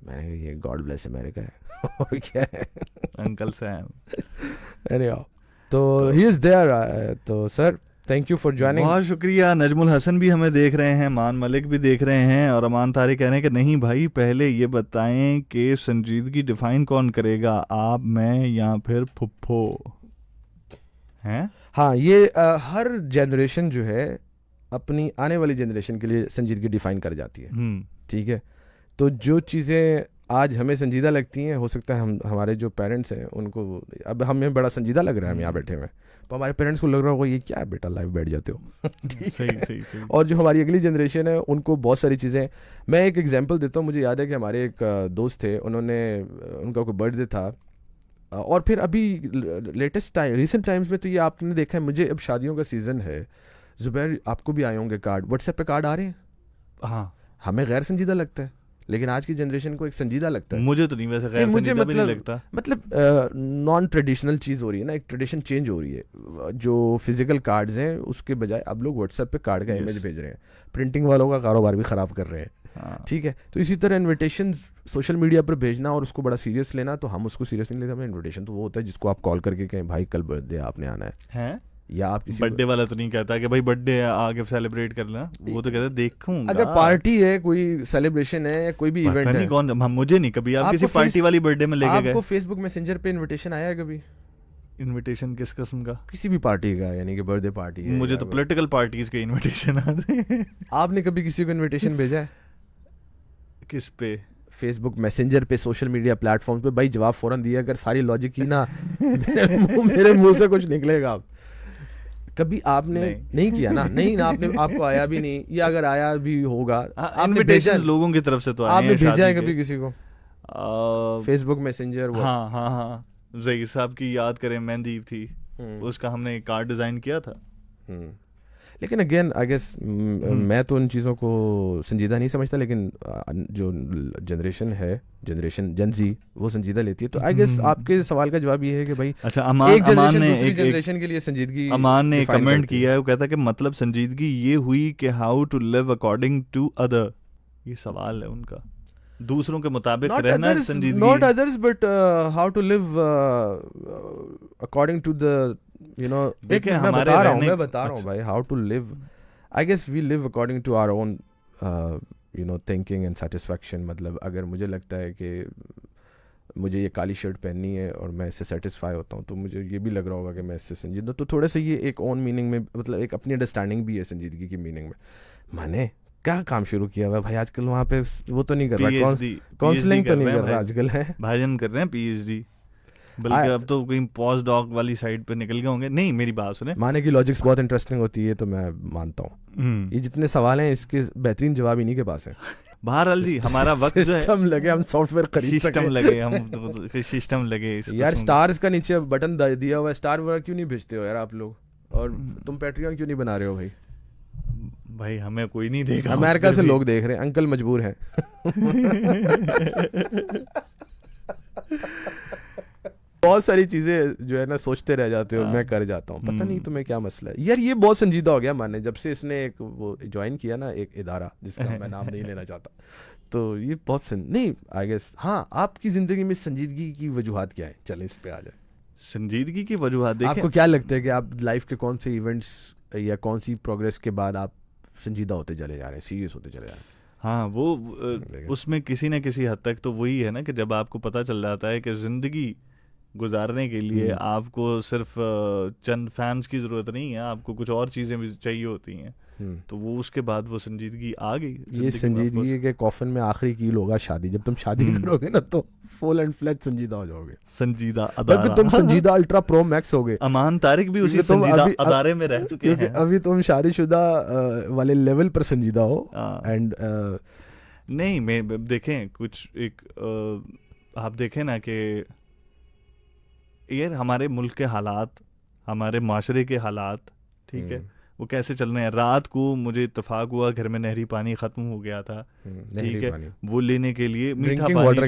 मैंने कहा ये गॉड ब्लेस अमेरिका है। और क्या है? Uncle Sam. तो ही इज़ देयर। तो sir thank you for joining. बहुत शुक्रिया। नजमुल हसन भी हमें देख रहे हैं, मान मलिक भी देख रहे हैं, और अमान तारिक कह रहे हैं कि नहीं भाई, पहले ये बताएं कि संजीदगी डिफाइन कौन करेगा, आप, मैं या फिर फुफ्फो हैं? हाँ, ये हर जनरेशन जो है अपनी आने वाली जनरेशन के लिए संजीदगी डिफाइन कर जाती है, ठीक है। तो जो चीज़ें आज हमें संजीदा लगती हैं, हो सकता है हमारे जो पेरेंट्स हैं उनको, अब हमें बड़ा संजीदा लग रहा है हम यहाँ बैठे हुए, तो हमारे पेरेंट्स को लग रहा होगा ये क्या है बेटा लाइव बैठ जाते हो ठीक है। सही। और जो हमारी अगली जनरेशन है उनको बहुत सारी चीज़ें, मैं एक एग्जांपल देता हूँ। मुझे याद है कि हमारे एक दोस्त थे, उनका कोई बर्थडे था, और फिर अभी लेटेस्ट टाइम रिसेंट टाइम्स में तो ये आपने देखा है, मुझे अब शादियों का सीज़न है, ज़ुबैर आपको भी आए होंगे कार्ड, व्हाट्सएप पे कार्ड आ रहे हैं। हाँ, हमें गैर संजीदा लगता है, लेकिन आज की जनरेशन को एक संजीदा लगता है। मुझे तो नहीं, वैसे गैर संजीदा भी नहीं लगता। मतलब नॉन ट्रेडिशनल चीज़ हो रही है ना, एक ट्रेडिशन चेंज हो रही है। जो फिजिकल कार्ड्स हैं उसके बजाय अब लोग व्हाट्सएप पे कार्ड का इमेज भेज रहे हैं, प्रिंटिंग वालों का कारोबार भी ख़राब कर रहे हैं। हाँ। ठीक है, तो इसी तरह इन्विटेशन सोशल मीडिया पर भेजना और उसको बड़ा सीरियस लेना, तो हम उसको सीरियस नहीं लेते। हमें इन्विटेशन तो वो होता है जिसको आप कॉल करके कहें भाई कल बर्थडे आपने आना है, या आप किसी बर्थडे वाला तो नहीं कहता कि भाई बर्थडे है आगे सेलिब्रेट करना, वो तो कहता है देखूंगा। अगर पार्टी है, कोई सेलिब्रेशन है या कोई भी इवेंट है, कौन, मुझे नहीं कभी आप किसी पार्टी वाली बर्थडे में लेके गए? आपको फेसबुक मैसेंजर पे इन्विटेशन आया है कभी? इनविटेशन किस किस्म का? किसी भी पार्टी का, यानी कि बर्थडे पार्टी है। मुझे तो पॉलिटिकल पार्टीज के इनविटेशन आते हैं। आपने कभी किसी को इनविटेशन भेजा है? किस पे? फेसबुक मैसेंजर पे, सोशल मीडिया प्लेटफॉर्म पे? भाई जवाब फौरन दिया, अगर सारी लॉजिक की ना मेरे मुंह से कुछ निकलेगा। कभी आपने नहीं किया ना? नहीं ना, आपको आया भी नहीं, या अगर आया भी होगा आपने भेजा लोगों की तरफ से, तो आपने भेजा है कभी किसी को फेसबुक मैसेंजर? हाँ, ज़हीर साहब की याद करें, मेहंदी थी, उसका हमने कार्ड डिजाइन किया था। लेकिन अगेन आई गेस मैं तो उन चीज़ों को संजीदा नहीं समझता, लेकिन जो जनरेशन जनजी वो संजीदा लेती है। तो आई गेस आपके सवाल का जवाब ये है कि भाई अच्छा, एक जनरेशन दूसरी जनरेशन के लिए संजीदगी। अमान ने कमेंट किया है, वो कहता है कि मतलब संजीदगी ये हुई कि how to live according to other, ये सवाल है उनका, दूसरों के मुताबिक रहना संजीदगी। Not others but how to live according to the देखिए, मैं बता रहा हूँ भाई, how to live. I guess we live according to our own thinking and satisfaction. मतलब अगर मुझे लगता है कि मुझे ये काली शर्ट पहननी है और मैं इससे सेटिस्फाई होता हूँ, तो मुझे ये भी लग रहा होगा कि मैं इससे संजीदा, तो थोड़ा सा ये एक ओन मीनिंग में, मतलब एक अपनी अंडरस्टैंडिंग भी है संजीदगी की मीनिंग में। मैंने क्या काम शुरू किया हुआ भाई आजकल, वहाँ पे वो तो नहीं कर रहा, काउंसलिंग तो नहीं कर रहा आजकल, है भाईजान कर रहे हैं पीएचडी, बल्कि अब तो कहीं पोस्ट डॉग वाली साइड पे निकल गए होंगे। नहीं, मेरी बात सुने, माने की लॉजिक्स बहुत इंटरेस्टिंग होती है, तो मैं मानता हूँ ये जितने सवाल हैं इसके बेहतरीन जवाब इन्हीं के पास है। बहरहाल जी, हमारा वक्त जो है, सिस्टम लगे, हम सॉफ्टवेयर खरीद सके, सिस्टम लगे यार। स्टार्स का नीचे बटन दिया हुआ है, स्टार वगैरह क्यों नहीं भेजते हो यार आप लोग? और तुम पैट्रियन क्यों नहीं बना रहे हो भाई? भाई हमें कोई नहीं देगा, अमेरिका से लोग देख रहे हैं, अंकल मजबूर हैं। बहुत सारी चीजें जो है ना सोचते रह जाते हो, मैं कर जाता हूँ, पता नहीं तुम्हें क्या मसला है यार। ये बहुत संजीदा हो गया माने, जब से इसने एक वो ज्वाइन किया ना, एक इदारा जिसका मैं नाम नहीं लेना चाहता, तो ये बहुत नहीं आई गेस। हाँ, आपकी जिंदगी में संजीदगी की वजूहात क्या है? चले इस पे आ जाए। संजीदगी की वजूहात देखें, आपको क्या लगता है कि आप लाइफ के कौन से इवेंट्स या कौन सी प्रोग्रेस के बाद आप संजीदा होते चले जा रहे हैं, सीरियस होते चले जा रहे हैं? हाँ, वो उसमें किसी न किसी हद तक तो वही है ना कि जब आपको पता चल जाता है कि जिंदगी गुजारने के लिए आपको सिर्फ चंद फैंस की ज़रूरत नहीं है, आपको कुछ और चीज़ें भी चाहिए होती हैं, तो वो उसके बाद वो संजीदगी आ गई। ये संजीदगी के कॉफन में आखिरी कील होगा शादी। जब तुम शादी करोगे ना तो फुल एंड फ्लैट संजीदा हो जाओगे, संजीदा अदारा। तुम संजीदा अल्ट्रा प्रो मैक्स होगे। अमान तारिक भी उसी संजीदा अदारे में रह चुके हैं, अभी तुम शादीशुदा वाले लेवल पर संजीदा हो। एंड नहीं, मैं देखें कुछ एक आप देखें ना कि यार हमारे मुल्क के हालात, हमारे माशरे के हालात, ठीक है, वो कैसे चल रहे हैं। रात को मुझे इत्तेफाक हुआ घर में नहरी पानी ख़त्म हो गया था, ठीक है, वो लेने के लिए मीठा पानी,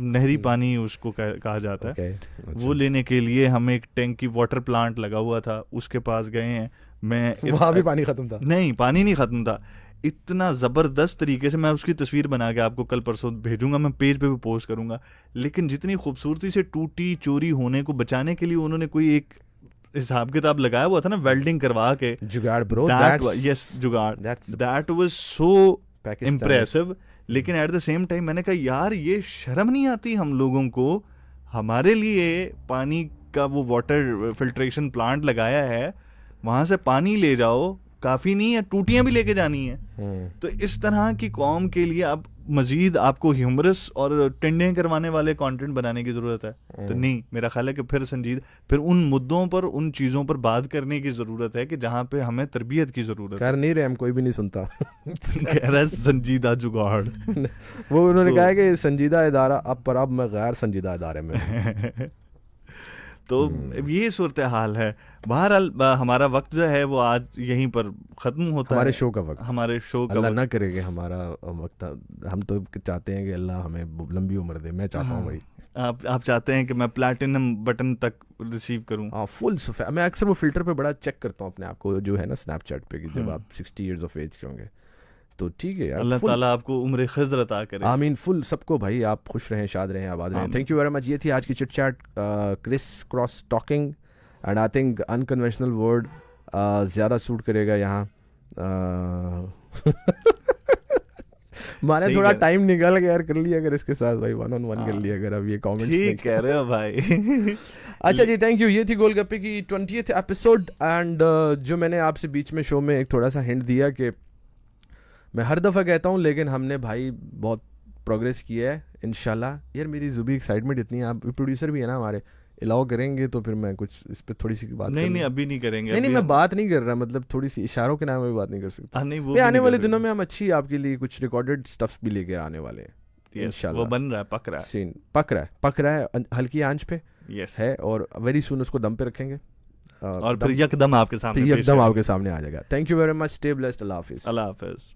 नहरी पानी उसको कहा जाता है, वो लेने के लिए हमें एक टैंकी वाटर प्लांट लगा हुआ था, उसके पास गए हैं। मैं वहाँ भी पानी ख़त्म था? नहीं, पानी नहीं ख़त्म था। इतना ज़बरदस्त तरीके से, मैं उसकी तस्वीर बना के आपको कल परसों भेजूंगा, मैं पेज पे भी पोस्ट करूंगा। लेकिन जितनी खूबसूरती से टूटी चोरी होने को बचाने के लिए उन्होंने कोई एक हिसाब किताब लगाया हुआ था ना, वेल्डिंग करवा के, जुगाड़ ब्रो, यस जुगाड़, दैट वाज सो इम्प्रेसिव। लेकिन एट द सेम टाइम मैंने कहा यार ये शर्म नहीं आती हम लोगों को, हमारे लिए पानी का वो वाटर फिल्ट्रेशन प्लांट लगाया है, वहां से पानी ले जाओ, काफी नहीं है, टूटियां भी लेके जानी है। तो इस तरह की कौम के लिए अब मजीद आपको ह्यूमरस और टिंडे करवाने वाले कंटेंट बनाने की जरूरत है। तो नहीं, मेरा ख्याल है कि फिर उन मुद्दों पर, उन चीजों पर बात करने की जरूरत है कि जहाँ पे हमें तरबियत की जरूरत है। कर नहीं रहे हम, कोई भी नहीं सुनता। कह रहा है संजीदा जुगाड़। वो उन्होंने कहा कि संजीदा इदारा, अब मैं गैर संजीदा इदारे में। तो ये सूरत हाल है। बहरहाल हमारा वक्त जो है वो आज यहीं पर ख़त्म होता है, हमारे शो का अल्लाह ना करे कि हमारा वक्त, हम तो चाहते हैं कि अल्लाह हमें लंबी उम्र दे। मैं चाहता हूँ भाई, आप चाहते हैं कि मैं प्लैटिनम बटन तक रिसीव करूँ? हाँ, फुल सफेद। मैं अक्सर वो फिल्टर पे बड़ा चेक करता हूँ अपने आप को, जो है ना स्नैपचैट पे, कि जब आप 60 ईयर्स ऑफ एज के होंगे तो ठीक है यार, अल्लाह ताला आपको उम्र खिज़र अता करे। आमीन। फुल सबको भाई, आप खुश रहें, शाद रहें, आबाद रहें। Thank you very much. ये थी आज की chit chat, criss cross talking, and I think unconventional word ज़्यादा सूट करेगा यहाँ। मैंने थोड़ा टाइम निकाल के यार कर लिया अगर इसके साथ भाई, 1-on-1 कर लिया अगर। अब ये कमेंट्स ठीक कह रहे हो भाई। अच्छा जी, थैंक यू। ये थी गोलगप्पे की 20th एपिसोड। एंड जो मैंने आपसे बीच में शो में एक थोड़ा सा हिंट दिया कि मैं हर दफ़ा कहता हूँ, लेकिन हमने भाई बहुत प्रोग्रेस किया है इंशाल्लाह। यार मेरी जुबी एक्साइटमेंट इतनी है, आप प्रोड्यूसर भी है ना हमारे, अलाउ करेंगे तो फिर मैं कुछ इस पर थोड़ी सी बात नहीं अभी नहीं करेंगे। नहीं मैं बात नहीं कर रहा, मतलब थोड़ी सी इशारों के नाम में बात नहीं कर सकता। नहीं, वो आने वाले दिनों में हम अच्छी आपके लिए कुछ रिकॉर्डेड स्टफ्स भी लेकर आने वाले हैं इंशाल्लाह। वो बन रहा है, पक रहा है हल्की आंच पे है, और वेरी सून उसको दम पे रखेंगे, और फिर यकदम आपके सामने आ जाएगा। Thank you very much. Stay blessed. Allah Hafiz. Allah Hafiz.